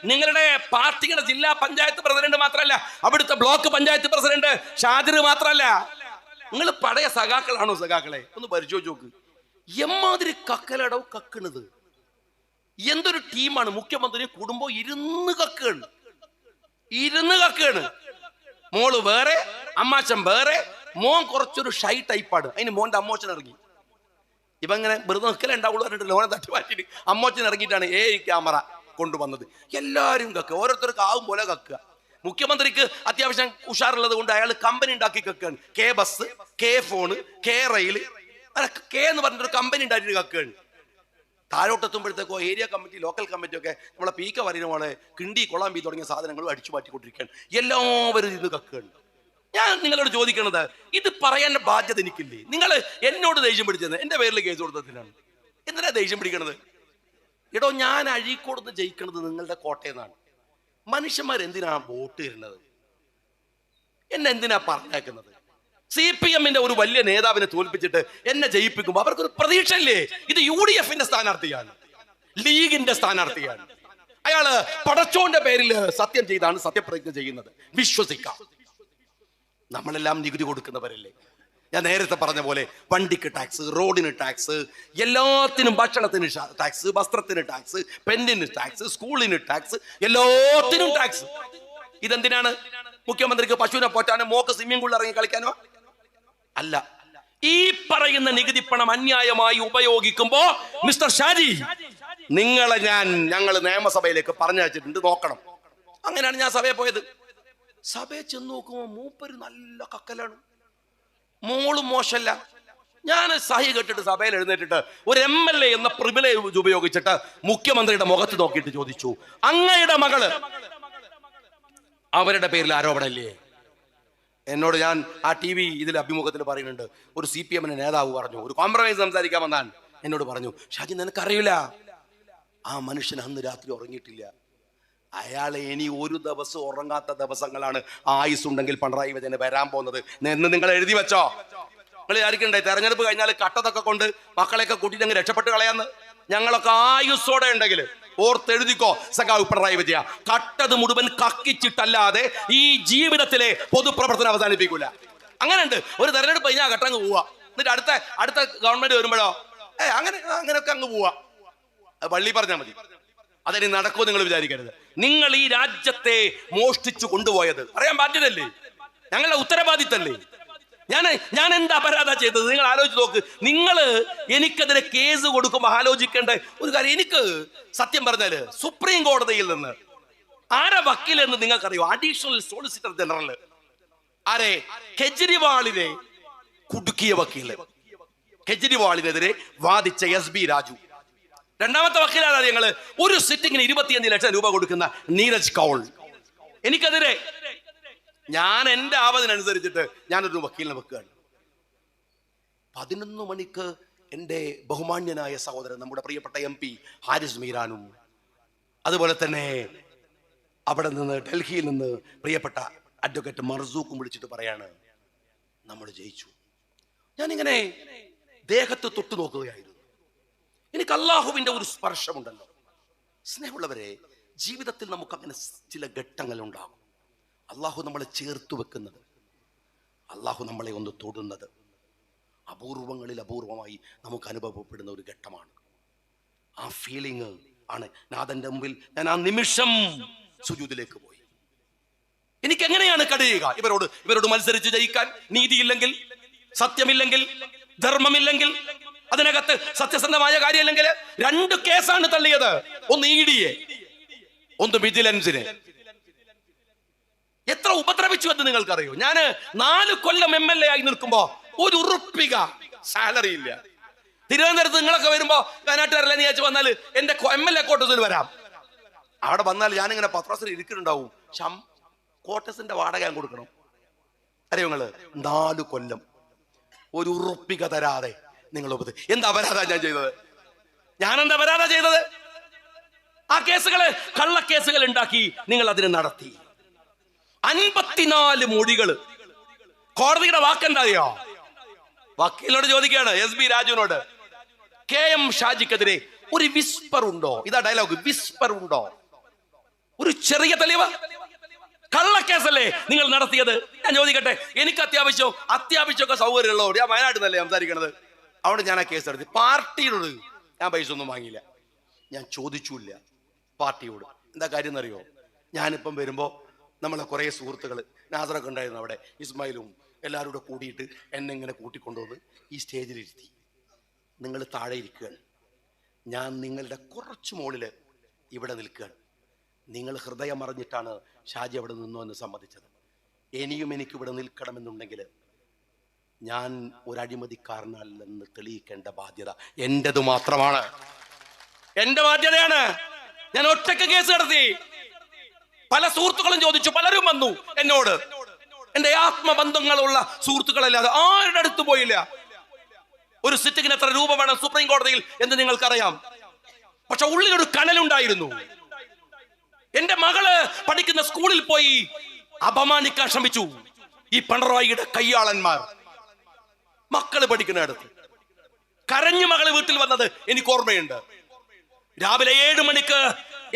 നിങ്ങളുടെ പാർട്ടിയുടെ ജില്ലാ പഞ്ചായത്ത് പ്രസിഡന്റ് മാത്രമല്ല, അവിടുത്തെ ബ്ലോക്ക് പഞ്ചായത്ത് പ്രസിഡന്റ് ഷാജിർ മാത്രമല്ല, നിങ്ങൾ പഴയ സഖാക്കളാണോ? സഖാക്കളെ ഒന്ന് പരിശോധിച്ച് നോക്ക്. എമ്മാതിരി കക്കലടവ് കക്കണത്. എന്തൊരു ടീമാണ്. മുഖ്യമന്ത്രി കുടുംബം ഇരുന്ന് കക്കാണ്. മോള് വേറെ, അമ്മാച്ചൻ വേറെ. മോൻ കുറച്ചൊരു ഷൈ ടൈപ്പാണ്. അതിന് മോന്റെ അമ്മോച്ചൻ ഇറങ്ങി. ഇപ്പൊ ഇങ്ങനെ വെറുതെ നിൽക്കലേ ഉണ്ടാവുള്ളൂ പറഞ്ഞിട്ട് ലോനെ തട്ടി മാറ്റിട്ട് അമ്മോച്ചൻ ഇറങ്ങിയിട്ടാണ് ക്യാമറ കൊണ്ടുവന്നത്. എല്ലാവരും കക്കുക, ഓരോരുത്തർക്ക് ആവും പോലെ കക്കുക. മുഖ്യമന്ത്രിക്ക് അത്യാവശ്യം ഉഷാറുള്ളത് കൊണ്ട് അയാൾ കമ്പനി ഉണ്ടാക്കി കക്കുകയാണ്. K bus, K phone, K rail, K എന്ന് പറഞ്ഞിട്ടൊരു കമ്പനി ഉണ്ടാക്കിയിട്ട് കക്കുകയാണ്. താഴോട്ടെത്തുമ്പോഴത്തേക്കോ ഏരിയ കമ്മിറ്റി, ലോക്കൽ കമ്മിറ്റി ഒക്കെ നമ്മളെ പീക്ക പറയുന്ന പോലെ കിണ്ടി, കൊളാമ്പി തുടങ്ങിയ സാധനങ്ങളും അടിച്ചു മാറ്റിക്കൊണ്ടിരിക്കുകയാണ്. എല്ലാവരും ഇത് കക്കുകയാണ്. ഞാൻ നിങ്ങളോട് ചോദിക്കണത്, ഇത് പറയാൻ ബാധ്യത എനിക്കില്ലേ? നിങ്ങൾ എന്നോട് ദേഷ്യം പിടിച്ചത് എന്റെ പേരിൽ കേസ് കൊടുത്തതിനാണ്. എന്തിനാ ദേഷ്യം പിടിക്കണത്? എടോ, ഞാൻ അഴീക്കോട് ജയിക്കണത് നിങ്ങളുടെ കോട്ടയെന്നാണ്. മനുഷ്യന്മാർ എന്തിനാ വോട്ട് തരുന്നത്? എന്നെ എന്തിനാ പറഞ്ഞേക്കുന്നത്? CPM-ന്റെ ഒരു വലിയ നേതാവിനെ തോൽപ്പിച്ചിട്ട് എന്നെ ജയിപ്പിക്കുമ്പോൾ അവർക്കൊരു പ്രതീക്ഷ ഇല്ലേ? ഇത് UDF-ന്റെ സ്ഥാനാർത്ഥിയാണ്, ലീഗിന്റെ സ്ഥാനാർത്ഥിയാണ്. അയാള് പടച്ചോന്റെ പേരിൽ സത്യം ചെയ്താണ് സത്യപ്രതിജ്ഞ ചെയ്യുന്നത്. വിശ്വസിക്കാം. നമ്മളെല്ലാം നികുതി കൊടുക്കുന്നവരല്ലേ? ഞാൻ നേരത്തെ പറഞ്ഞ പോലെ വണ്ടിക്ക് ടാക്സ്, റോഡിന് ടാക്സ്, എല്ലാത്തിനും, ഭക്ഷണത്തിന് ടാക്സ്, വസ്ത്രത്തിന് ടാക്സ്, പെന്നിന് ടാക്സ്, സ്കൂളിന് ടാക്സ്, എല്ലാത്തിനും ടാക്സ്. ഇതെന്തിനാണ്? മുഖ്യമന്ത്രിക്ക് പശുവിനെ പോറ്റാനോ മോക്ക് സ്വിമ്മിംഗ് പൂളിൽ ഇറങ്ങി കളിക്കാനോ അല്ല. ഈ പറയുന്ന നികുതി പണം അന്യായമായി ഉപയോഗിക്കുമ്പോ മിസ്റ്റർ ഷാജി, ഞങ്ങൾ നിയമസഭയിലേക്ക് പറഞ്ഞയച്ചിട്ടുണ്ട്, നോക്കണം. അങ്ങനെയാണ് ഞാൻ സഭയിൽ പോയത്. സഭയിൽ ചെന്ന് നോക്കുമ്പോ മൂപ്പര് നല്ല കക്കലാണ്, മോളും മോശമല്ല. ഞാൻ സഹി കെട്ടിട്ട് സഭയിൽ എഴുന്നേറ്റിട്ട് ഒരു MLA എന്ന പ്രിവിലേജ് ഉപയോഗിച്ചിട്ട് മുഖ്യമന്ത്രിയുടെ മുഖത്ത് നോക്കിയിട്ട് ചോദിച്ചു, അങ്ങയുടെ മകള്, അവരുടെ പേരിൽ ആരോപണമല്ലേ? എന്നോട് ഞാൻ ആ TV ഇതിൽ അഭിമുഖത്തിൽ പറയുന്നുണ്ട്, ഒരു CPM-ന്റെ നേതാവ് പറഞ്ഞു, ഒരു കോംപ്രമൈസ് സംസാരിക്കാൻ വന്നാൽ എന്നോട് പറഞ്ഞു, ഷാജി നിനക്കറിയില്ല, ആ മനുഷ്യൻ അന്ന് രാത്രി ഉറങ്ങിയിട്ടില്ല. അയാളെ ഇനി ഒരു ദിവസം ഉറങ്ങാത്ത ദിവസങ്ങളാണ് ആയുസുണ്ടെങ്കിൽ പിണറായി വിജയന് വരാൻ പോകുന്നത് എന്ന് നിങ്ങൾ എഴുതി വെച്ചോ. നിങ്ങൾ വിചാരിക്കണ്ടേ തെരഞ്ഞെടുപ്പ് കഴിഞ്ഞാൽ കട്ടതൊക്കെ കൊണ്ട് മക്കളെയൊക്കെ കൂട്ടിയിട്ട് അങ്ങ് രക്ഷപ്പെട്ട് കളയാന്ന്? ഞങ്ങളൊക്കെ ആയുസ്സോടെ ഉണ്ടെങ്കിൽ ഓർത്തെഴുതിക്കോ സഖാവ് പിണറായി വിജയ, കട്ടത് മുഴുവൻ കക്കിച്ചിട്ടല്ലാതെ ഈ ജീവിതത്തിലെ പൊതുപ്രവർത്തനം അവസാനിപ്പിക്കൂല. അങ്ങനെയുണ്ട്. ഒരു തെരഞ്ഞെടുപ്പ് കഴിഞ്ഞാൽ കട്ടങ്ങ് പോവാ, എന്നിട്ട് അടുത്ത ഗവൺമെന്റ് വരുമ്പോഴോ അങ്ങനെയൊക്കെ അങ്ങ് പോവാ. പള്ളി പറഞ്ഞാൽ മതി. അതിന് നടക്കുമോ നിങ്ങൾ വിചാരിക്കരുത്. നിങ്ങൾ ഈ രാജ്യത്തെ മോഷ്ടിച്ചു കൊണ്ടുപോയത് അറിയാൻ ബാധ്യതല്ലേ? ഞങ്ങളുടെ ഉത്തരവാദിത്തല്ലേ? ഞാൻ എന്താ അപരാധ ചെയ്തത്? നിങ്ങൾ ആലോചിച്ച് നോക്ക്. നിങ്ങൾ എനിക്കെതിരെ കേസ് കൊടുക്കുമ്പോൾ ആലോചിക്കേണ്ട ഒരു കാര്യം, എനിക്ക് സത്യം പറഞ്ഞാല് സുപ്രീം കോടതിയിൽ നിന്ന് ആരാ വക്കീലെന്ന് നിങ്ങൾക്കറിയോ? അഡീഷണൽ സോളിസിറ്റർ ജനറൽ ആരെ? കെജ്രിവാളിനെ കുടുക്കിയ വക്കീല്, കെജ്രിവാളിനെതിരെ വാദിച്ച SB രാജു. രണ്ടാമത്തെ വക്കീലാണ് ഞങ്ങള് ഒരു സിറ്റിങ്ങിന് 25 ലക്ഷം രൂപ കൊടുക്കുന്ന നീരജ് കൗൾ. എനിക്കെതിരെ ഞാൻ എന്റെ ആവതിനനുസരിച്ചിട്ട് ഞാനൊരു വക്കീലിനെ വെക്കുകയാണ്. 11 മണിക്ക് എൻ്റെ ബഹുമാന്യനായ സഹോദരൻ, നമ്മുടെ പ്രിയപ്പെട്ട MP ഹാരിസ് മീരാനും, അതുപോലെ തന്നെ അവിടെ നിന്ന് ഡൽഹിയിൽ നിന്ന് പ്രിയപ്പെട്ട അഡ്വക്കേറ്റ് മർസൂഖും വിളിച്ചിട്ട് പറയാണ്, നമ്മൾ ജയിച്ചു. ഞാനിങ്ങനെ ദേഹത്ത് തൊട്ടു നോക്കുകയായിരുന്നു. എനിക്ക് അള്ളാഹുവിന്റെ ഒരു സ്പർശമുണ്ടല്ലോ. സ്നേഹമുള്ളവരെ, ജീവിതത്തിൽ നമുക്ക് അങ്ങനെ ചില ഘട്ടങ്ങൾ ഉണ്ടാകും. അള്ളാഹു നമ്മളെ ചേർത്ത് വെക്കുന്നത്, അള്ളാഹു നമ്മളെ ഒന്ന് തൊടുന്നത് അപൂർവങ്ങളിൽ അപൂർവമായി നമുക്ക് അനുഭവപ്പെടുന്ന ഒരു ഘട്ടമാണ്. ആ ഫീലിംഗ് ആണ് നാഥന്റെ മുമ്പിൽ ഞാൻ ആ നിമിഷം സുജൂദിലേക്ക് പോയി. എനിക്ക് എങ്ങനെയാണ് കഴിയുക ഇവരോട് മത്സരിച്ച് ജയിക്കാൻ? നീതിയില്ലെങ്കിൽ, സത്യമില്ലെങ്കിൽ, ധർമ്മമില്ലെങ്കിൽ, അതിനകത്ത് സത്യസന്ധമായ കാര്യമില്ലെങ്കിൽ. 2 കേസാണ് തള്ളിയത്. ഒന്ന് ED, ഒന്ന് വിജിലൻസിന്. എത്ര ഉപദ്രവിച്ചു എന്ന് നിങ്ങൾക്കറിയോ? ഞാന് 4 കൊല്ലം MLA ആയി നിൽക്കുമ്പോ ₹1 സാലറി ഇല്ല. തിരുവനന്തപുരത്ത് നിങ്ങളൊക്കെ വരുമ്പോ വയനാട്ടുകാരല്ല നീ അയച്ചു വന്നാൽ എന്റെ MLA ക്വാർട്ടേഴ്സിൽ വരാം. അവിടെ വന്നാൽ ഞാനിങ്ങനെ പത്രാസിൽ ഇരിക്കുന്നുണ്ടാവും. ക്വാർട്ടേഴ്സിന്റെ വാടക ഞാൻ കൊടുക്കണം. അറിയോ നിങ്ങള്? 4 കൊല്ലം ₹1 തരാതെ നിങ്ങൾ എന്താ അപരാധ ഞാൻ ചെയ്തത്? ഞാനെന്താ അപരാധ ചെയ്തത്? ആ കേസുകള്, കള്ളക്കേസുകൾ ഉണ്ടാക്കി നിങ്ങൾ അതിനെ നടത്തി. 54 മൊഴികള്. കോടതിയുടെ വാക്കെന്തായോ? വക്കീലിനോട് ചോദിക്കുകയാണ്, SB രാജുവിനോട്, KM ഷാജിക്കെതിരെ ഒരു വിസ്പർ ഉണ്ടോ? ഇതാ ഡയലോഗ്. വിസ്പർ ഉണ്ടോ? ഒരു ചെറിയ തെളിവ്. കള്ളക്കേസല്ലേ നിങ്ങൾ നടത്തിയത്? ഞാൻ ചോദിക്കട്ടെ, എനിക്ക് അത്യാവശ്യമൊക്കെ സൗകര്യമുള്ളവർ, ഞാൻ വയനാട്ടിൽ നിന്നല്ലേ സംസാരിക്കണത്. അവിടെ ഞാൻ ആ കേസ് നടത്തി. പാർട്ടിയോട് ഞാൻ പൈസ ഒന്നും വാങ്ങിയില്ല, ഞാൻ ചോദിച്ചില്ല പാർട്ടിയോട്. എന്താ കാര്യം എന്നറിയോ? ഞാനിപ്പം വരുമ്പോ നമ്മളെ കുറെ സുഹൃത്തുക്കൾ, നാസറൊക്കെ ഉണ്ടായിരുന്നു അവിടെ, ഇസ്മായിലും എല്ലാവരും കൂടെ കൂടിയിട്ട് എന്നെ ഇങ്ങനെ കൂട്ടിക്കൊണ്ടുവന്ന് ഈ സ്റ്റേജിലിരുത്തി. നിങ്ങൾ താഴെ ഇരിക്കുകയാണ്, ഞാൻ നിങ്ങളുടെ കുറച്ച് മുകളിൽ ഇവിടെ നിൽക്കുകയാണ്. നിങ്ങൾ ഹൃദയം അറിഞ്ഞിട്ടാണ് ഷാജി അവിടെ നിന്നു എന്ന് സമ്മതിച്ചത്. ഇനിയും എനിക്കിവിടെ നിൽക്കണമെന്നുണ്ടെങ്കിൽ ഞാൻ ഒരു അഴിമതിക്കാരനല്ലെന്ന് തെളിയിക്കേണ്ട ബാധ്യത എന്റേത് മാത്രമാണ്. എന്റെ ബാധ്യതയാണ്. ഞാൻ ഒറ്റയ്ക്ക് കേസ് നടത്തി. പല സുഹൃത്തുക്കളും ചോദിച്ചു, പലരും വന്നു എന്നോട്. എന്റെ ആത്മബന്ധങ്ങളുള്ള സുഹൃത്തുക്കളല്ലാതെ ആരുടെ അടുത്ത് പോയില്ല. ഒരു സിറ്റിങ്ങിന് എത്ര രൂപ വേണം സുപ്രീം കോടതിയിൽ എന്ന് നിങ്ങൾക്കറിയാം. പക്ഷെ ഉള്ളിലൊരു കനലുണ്ടായിരുന്നു. എന്റെ മകള് പഠിക്കുന്ന സ്കൂളിൽ പോയി അപമാനിക്കാൻ ശ്രമിച്ചു ഈ പിണറായിയുടെ കയ്യാളന്മാർ. മക്കള് പഠിക്കുന്നിടത്ത് കരഞ്ഞു മകള് വീട്ടിൽ വന്നത് എനിക്ക് ഓർമ്മയുണ്ട്. രാവിലെ 7 മണിക്ക്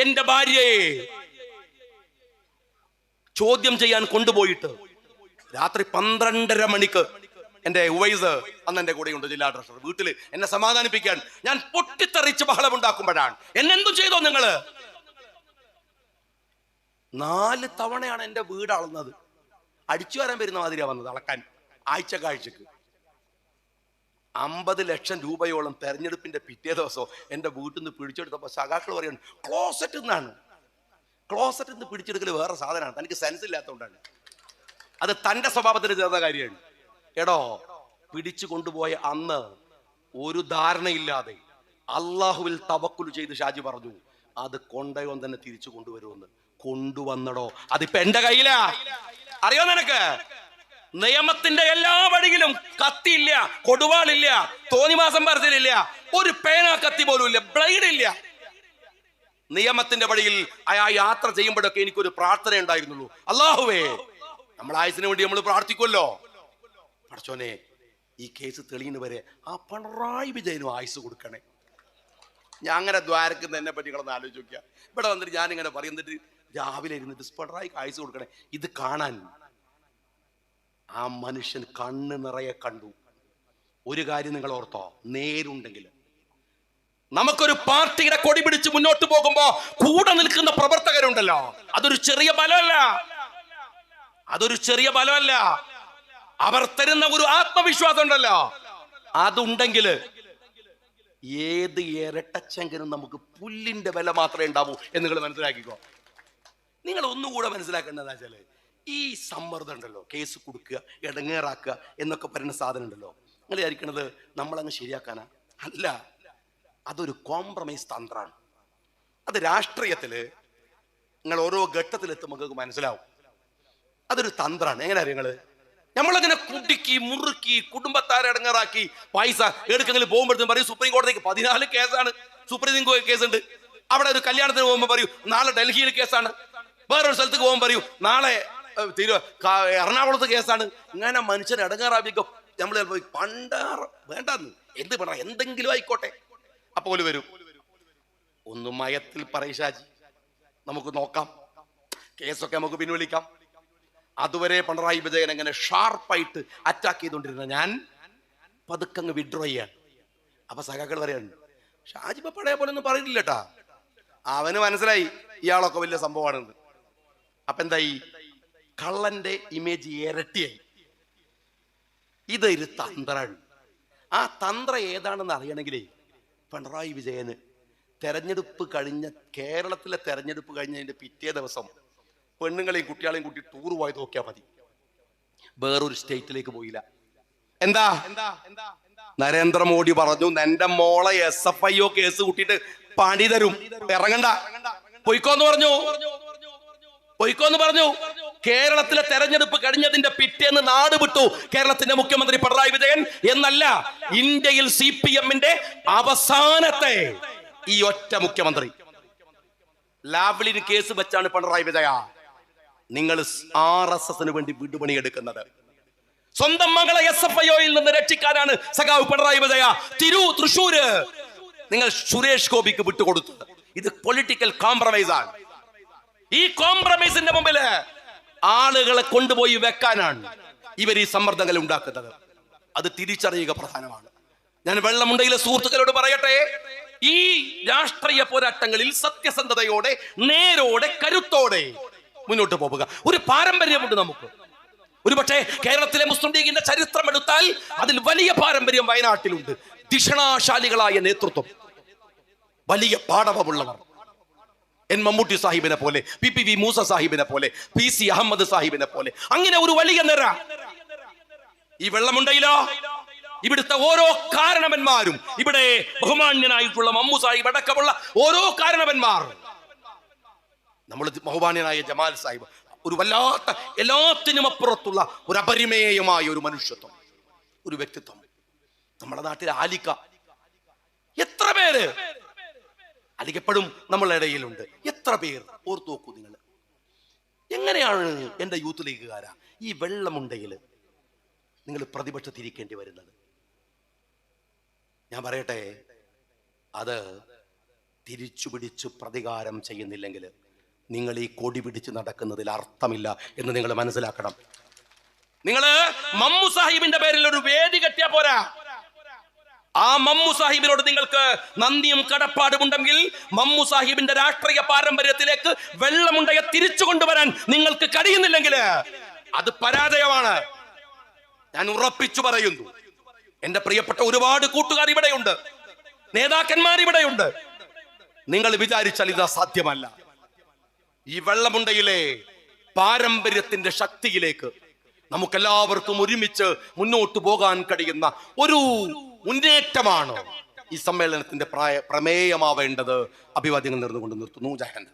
എന്റെ ഭാര്യയെ ചോദ്യം ചെയ്യാൻ കൊണ്ടുപോയിട്ട് രാത്രി 12:30 മണിക്ക് എന്റെ ഉവൈസ്, അന്ന് എന്റെ കൂടെയുണ്ട് ജില്ലാ ട്രഷറർ, വീട്ടില് എന്നെ സമാധാനിപ്പിക്കാൻ ഞാൻ പൊട്ടിത്തെറിച്ച് ബഹളമുണ്ടാക്കുമ്പോഴാണ് എന്നെന്തും ചെയ്തോ നിങ്ങള്. 4 തവണയാണ് എന്റെ വീട് അളന്നത്. അടിച്ചു വരാൻ വരുന്ന മാതിരിയാ വന്നത് അളക്കാൻ. ആഴ്ചക്ക് 50 ലക്ഷം രൂപയോളം തെരഞ്ഞെടുപ്പിന്റെ പിറ്റേ ദിവസം എന്റെ വീട്ടിൽ നിന്ന് പിടിച്ചെടുത്തപ്പോ സഖാക്കൾ പറയാണ് ക്ലോസറ്റിൽ നിന്ന് പിടിച്ചെടുക്കൽ വേറെ സാധനമാണ്, തനിക്ക് സെൻസ് ഇല്ലാത്തതുകൊണ്ടാണ്. അത് തന്റെ സ്വഭാവത്തിന് ചേർന്ന കാര്യമാണ്. എടോ, പിടിച്ചു കൊണ്ടുപോയ അന്ന് ഒരു ധാരണയില്ലാതെ അള്ളാഹുവിൽ തവക്കുൽ ചെയ്ത് ഷാജി പറഞ്ഞു അത് കൊണ്ടയോ തന്നെ തിരിച്ചു കൊണ്ടുവരുമെന്ന്. കൊണ്ടുവന്നടോ, അതിപ്പോ എന്റെ കയ്യിലാ. അറിയോ നിനക്ക്? നിയമത്തിന്റെ എല്ലാ വഴിയിലും കത്തിയില്ല, കൊടുവാളില്ല, തോന്നിമാസം പരത്തിലില്ല, ഒരു പേന കത്തി പോലും ഇല്ല, ബ്ലേഡ് ഇല്ല. നിയമത്തിന്റെ വഴിയിൽ ആ യാത്ര ചെയ്യുമ്പോഴൊക്കെ എനിക്കൊരു പ്രാർത്ഥന ഉണ്ടായിരുന്നുള്ളൂ. അല്ലാഹുവേ, നമ്മൾ ആയുസിന് വേണ്ടി നമ്മൾ പ്രാർത്ഥിക്കുമല്ലോ, പടച്ചോനെ ഈ കേസ് തെളിയുന്നവരെ ആ പിണറായി വിജയനും ആയുസ് കൊടുക്കണേ. ഞാൻ അങ്ങനെ ദ്വാരക്കുന്ന എന്നെ പറ്റി കിടന്ന് ആലോചിച്ച് നോക്കിയാ. ഇവിടെ വന്നിട്ട് ഞാനിങ്ങനെ പറയുന്നിട്ട് രാവിലെ ഇരുന്നിട്ട് പിണറായിക്ക് ആയുസ് കൊടുക്കണേ. ഇത് കാണാൻ ആ മനുഷ്യൻ കണ്ണ് നിറയെ കണ്ടു. ഒരു കാര്യം നിങ്ങൾ ഓർത്തോ, നേരുണ്ടെങ്കിൽ നമുക്കൊരു പാർട്ടിയുടെ കൊടി പിടിച്ച് മുന്നോട്ട് പോകുമ്പോ കൂടെ നിൽക്കുന്ന പ്രവർത്തകരുണ്ടല്ലോ, അതൊരു ചെറിയ ബലമല്ല. അവർ തരുന്ന ഒരു ആത്മവിശ്വാസം ഉണ്ടല്ലോ, അതുണ്ടെങ്കിൽ ഏത് ഇരട്ടച്ചെങ്കിലും നമുക്ക് പുല്ലിന്റെ വില മാത്രമേ ഉണ്ടാവൂ എന്ന് നിങ്ങൾ മനസ്സിലാക്കിക്കോ. നിങ്ങൾ ഒന്നുകൂടെ മനസ്സിലാക്കേണ്ടതെന്ന് വെച്ചാല് ഈ സമ്മർദ്ദം ഉണ്ടല്ലോ, കേസ് കൊടുക്കുക, ഇടങ്ങേറാക്കുക എന്നൊക്കെ പറയുന്ന സാധനം ഉണ്ടല്ലോ, നിങ്ങൾ വിചാരിക്കണത് നമ്മളങ്ങ് ശരിയാക്കാനാ? അല്ല, അതൊരു കോംപ്രമൈസ് തന്ത്രമാണ്. അത് രാഷ്ട്രീയത്തില് നിങ്ങൾ ഓരോ ഘട്ടത്തിലെത്തുമ്പോൾ നിങ്ങൾക്ക് മനസ്സിലാവും. അതൊരു തന്ത്രമാണ്. എങ്ങനെ അറിയങ്ങള്? നമ്മളങ്ങനെ കുടുക്കി മുറുക്കി കുടുംബത്താരെ ഇടങ്ങാറാക്കി പൈസ എടുക്കെങ്കിലും പോകുമ്പോഴത്തേക്കും പറയും സുപ്രീം കോടതിക്ക് 14 കേസാണ്, സുപ്രീം കോടതി കേസുണ്ട്. അവിടെ ഒരു കല്യാണത്തിന് പോകുമ്പോൾ പറയൂ നാളെ ഡൽഹിയിൽ കേസാണ്. വേറൊരു സ്ഥലത്തേക്ക് പോകുമ്പോൾ പറയൂ നാളെ എറണാകുളത്ത് കേസാണ്. ഇങ്ങനെ മനുഷ്യൻ ഇടങ്ങാറാവിക്കും. നമ്മൾ പണ്ടാറ് വേണ്ടെന്ന് എന്ത് പറ എന്തെങ്കിലും ആയിക്കോട്ടെ അപ്പോൾ വരും. ഒന്ന് മയത്തിൽ പറയും ഷാജി, നമുക്ക് നോക്കാം, കേസൊക്കെ നമുക്ക് പിൻവലിക്കാം. അതുവരെ പിണറായി വിജയൻ എങ്ങനെ ഷാർപ്പായിട്ട് അറ്റാക്ക് ചെയ്തുകൊണ്ടിരുന്ന ഞാൻ പതുക്കങ്ങ് വിഡ്രോ ചെയ്യാണ്. അപ്പൊ സഖാക്കൾ പറയാണ് ഷാജി ഇപ്പൊ പഴയ പോലെ ഒന്നും പറയുന്നില്ലട്ടാ, അവന് മനസ്സിലായി ഇയാളൊക്കെ വലിയ സംഭവമാണെന്ന്. അപ്പൊ എന്തായി, കള്ളന്റെ ഇമേജ് ഇരട്ടിയായി. ഇതൊരു തന്ത്രമാണ്. ആ തന്ത്രം ഏതാണെന്ന് അറിയണമെങ്കിലേ പിണറായി വിജയന് തെരഞ്ഞെടുപ്പ് കഴിഞ്ഞ കേരളത്തിലെ തെരഞ്ഞെടുപ്പ് കഴിഞ്ഞതിന്റെ പിറ്റേ ദിവസം പെണ്ണുങ്ങളെയും കുട്ടികളെയും കൂട്ടി ടൂർ പോയത് നോക്കിയാൽ മതി. വേറൊരു സ്റ്റേറ്റിലേക്ക് പോയില്ല. എന്താ നരേന്ദ്രമോദി പറഞ്ഞു, എന്റെ മോളെ SFIO കേസ് കൂട്ടിയിട്ട് പണി തരും, ഇറങ്ങണ്ട, പൊയ്ക്കോന്ന് പറഞ്ഞു. കേരളത്തിലെ തെരഞ്ഞെടുപ്പ് കഴിഞ്ഞതിന്റെ പിറ്റേന്ന് നാട് വിട്ടു കേരളത്തിന്റെ മുഖ്യമന്ത്രി പിണറായി വിജയൻ. എന്നല്ല, ഇന്ത്യയിൽ CPM-ന്റെ അവസാനത്തെ ഈ ഒറ്റ മുഖ്യമന്ത്രി. ലാവ്ലിന് കേസ് വെച്ചാണ് പിണറായി വിജയ നിങ്ങൾ RSSന് വേണ്ടി വിടുപണിയെടുക്കുന്നത്. സ്വന്തം മകളെ SFIOയിൽ നിന്ന് രക്ഷിക്കാനാണ് സഖാവ് പിണറായി വിജയ തൃശൂര് നിങ്ങൾ സുരേഷ് ഗോപിക്ക് വിട്ടുകൊടുത്തത്. ഇത് പൊളിറ്റിക്കൽ കോംപ്രമൈസ് ആണ്. ഈ കോംപ്രമൈസിന്റെ മുമ്പില് ആളുകളെ കൊണ്ടുപോയി വെക്കാനാണ് ഇവർ ഈ സമ്മർദ്ദങ്ങൾ ഉണ്ടാക്കുന്നത്. അത് തിരിച്ചറിയുക പ്രധാനമാണ്. ഞാൻ വെള്ളമുണ്ടയിലെ സുഹൃത്തുക്കളോട് പറയട്ടെ, ഈ രാഷ്ട്രീയ പോരാട്ടങ്ങളിൽ സത്യസന്ധതയോടെ, നേരോടെ, കരുത്തോടെ മുന്നോട്ട് പോവുക. ഒരു പാരമ്പര്യമുണ്ട് നമുക്ക്. ഒരുപക്ഷെ കേരളത്തിലെ മുസ്ലിം ലീഗിന്റെ ചരിത്രം എടുത്താൽ അതിൽ വലിയ പാരമ്പര്യം വയനാട്ടിലുണ്ട്. ധിഷണാശാലികളായ നേതൃത്വം, വലിയ പാടവമുള്ളവർ, എൻ മമ്മൂട്ടി സാഹിബിനെ പോലെ, PPV മൂസ സാഹിബിനെ പോലെ, PC അഹമ്മദ് സാഹിബിനെ പോലെ, അങ്ങനെ ഒരു വലിയ നിര. ഈ വെള്ളമുണ്ടയിലോ ഇവിടുത്തെ ഓരോ കാരണവന്മാരും, ഇവിടെ ബഹുമാന്യനായിട്ടുള്ള മമ്മു സാഹിബ് അടക്കമുള്ള ഓരോ കാരണവന്മാർ, നമ്മൾ ബഹുമാന്യനായ ജമാൽ സാഹിബ്, ഒരു വല്ലാത്ത എല്ലാത്തിനും അപ്പുറത്തുള്ള ഒരു അപരിമേയമായ ഒരു മനുഷ്യത്വം, ഒരു വ്യക്തിത്വം. നമ്മുടെ നാട്ടിൽ ആലിക്ക, എത്ര പേര് അലിക്കപ്പോഴും നമ്മളുടെ ഇടയിലുണ്ട്. എത്ര പേർ ഓർത്തു നോക്കൂ നിങ്ങൾ. എങ്ങനെയാണ് എൻ്റെ യൂത്ത് ലീഗുകാരാ ഈ വെള്ളമുണ്ടയിൽ നിങ്ങൾ പ്രതിപക്ഷത്തിരിക്കേണ്ടി വരുന്നത്? ഞാൻ പറയട്ടെ, അത് തിരിച്ചു പിടിച്ചു പ്രതികാരം ചെയ്യുന്നില്ലെങ്കിൽ നിങ്ങൾ ഈ കൊടി പിടിച്ച് നടക്കുന്നതിൽ അർത്ഥമില്ല എന്ന് നിങ്ങൾ മനസ്സിലാക്കണം. നിങ്ങൾ മമ്മു സാഹിബിന്റെ പേരിൽ ഒരു വേദി കെട്ടിയാ പോരാ. ആ മമ്മു സാഹിബിനോട് നിങ്ങൾക്ക് നന്ദിയും കടപ്പാടുമുണ്ടെങ്കിൽ മമ്മു സാഹിബിന്റെ രാഷ്ട്രീയ പാരമ്പര്യത്തിലേക്ക് വെള്ളമുണ്ടയെ തിരിച്ചു കൊണ്ടുവരാൻ നിങ്ങൾക്ക് കഴിയുന്നില്ലെങ്കിൽ അത് പരാജയമാണ്. ഞാൻ ഉറപ്പിച്ചു പറയുന്നു. എന്റെ പ്രിയപ്പെട്ട ഒരുപാട് കൂട്ടുകാർ ഇവിടെയുണ്ട്, നേതാക്കന്മാർ ഇവിടെയുണ്ട്. നിങ്ങൾ വിചാരിച്ചാൽ ഇത് അസാധ്യമല്ല. ഈ വെള്ളമുണ്ടയിലെ പാരമ്പര്യത്തിന്റെ ശക്തിയിലേക്ക് നമുക്കെല്ലാവർക്കും ഒരുമിച്ച് മുന്നോട്ട് പോകാൻ കഴിയുന്ന ഒരു മുന്നേറ്റമാണ് ഈ സമ്മേളനത്തിന്റെ പ്രമേയമാവേണ്ടത്. അഭിവാദ്യങ്ങൾ നേർന്നുകൊണ്ട് നിർത്തുന്നു. ജയ് ഹിന്ദ്.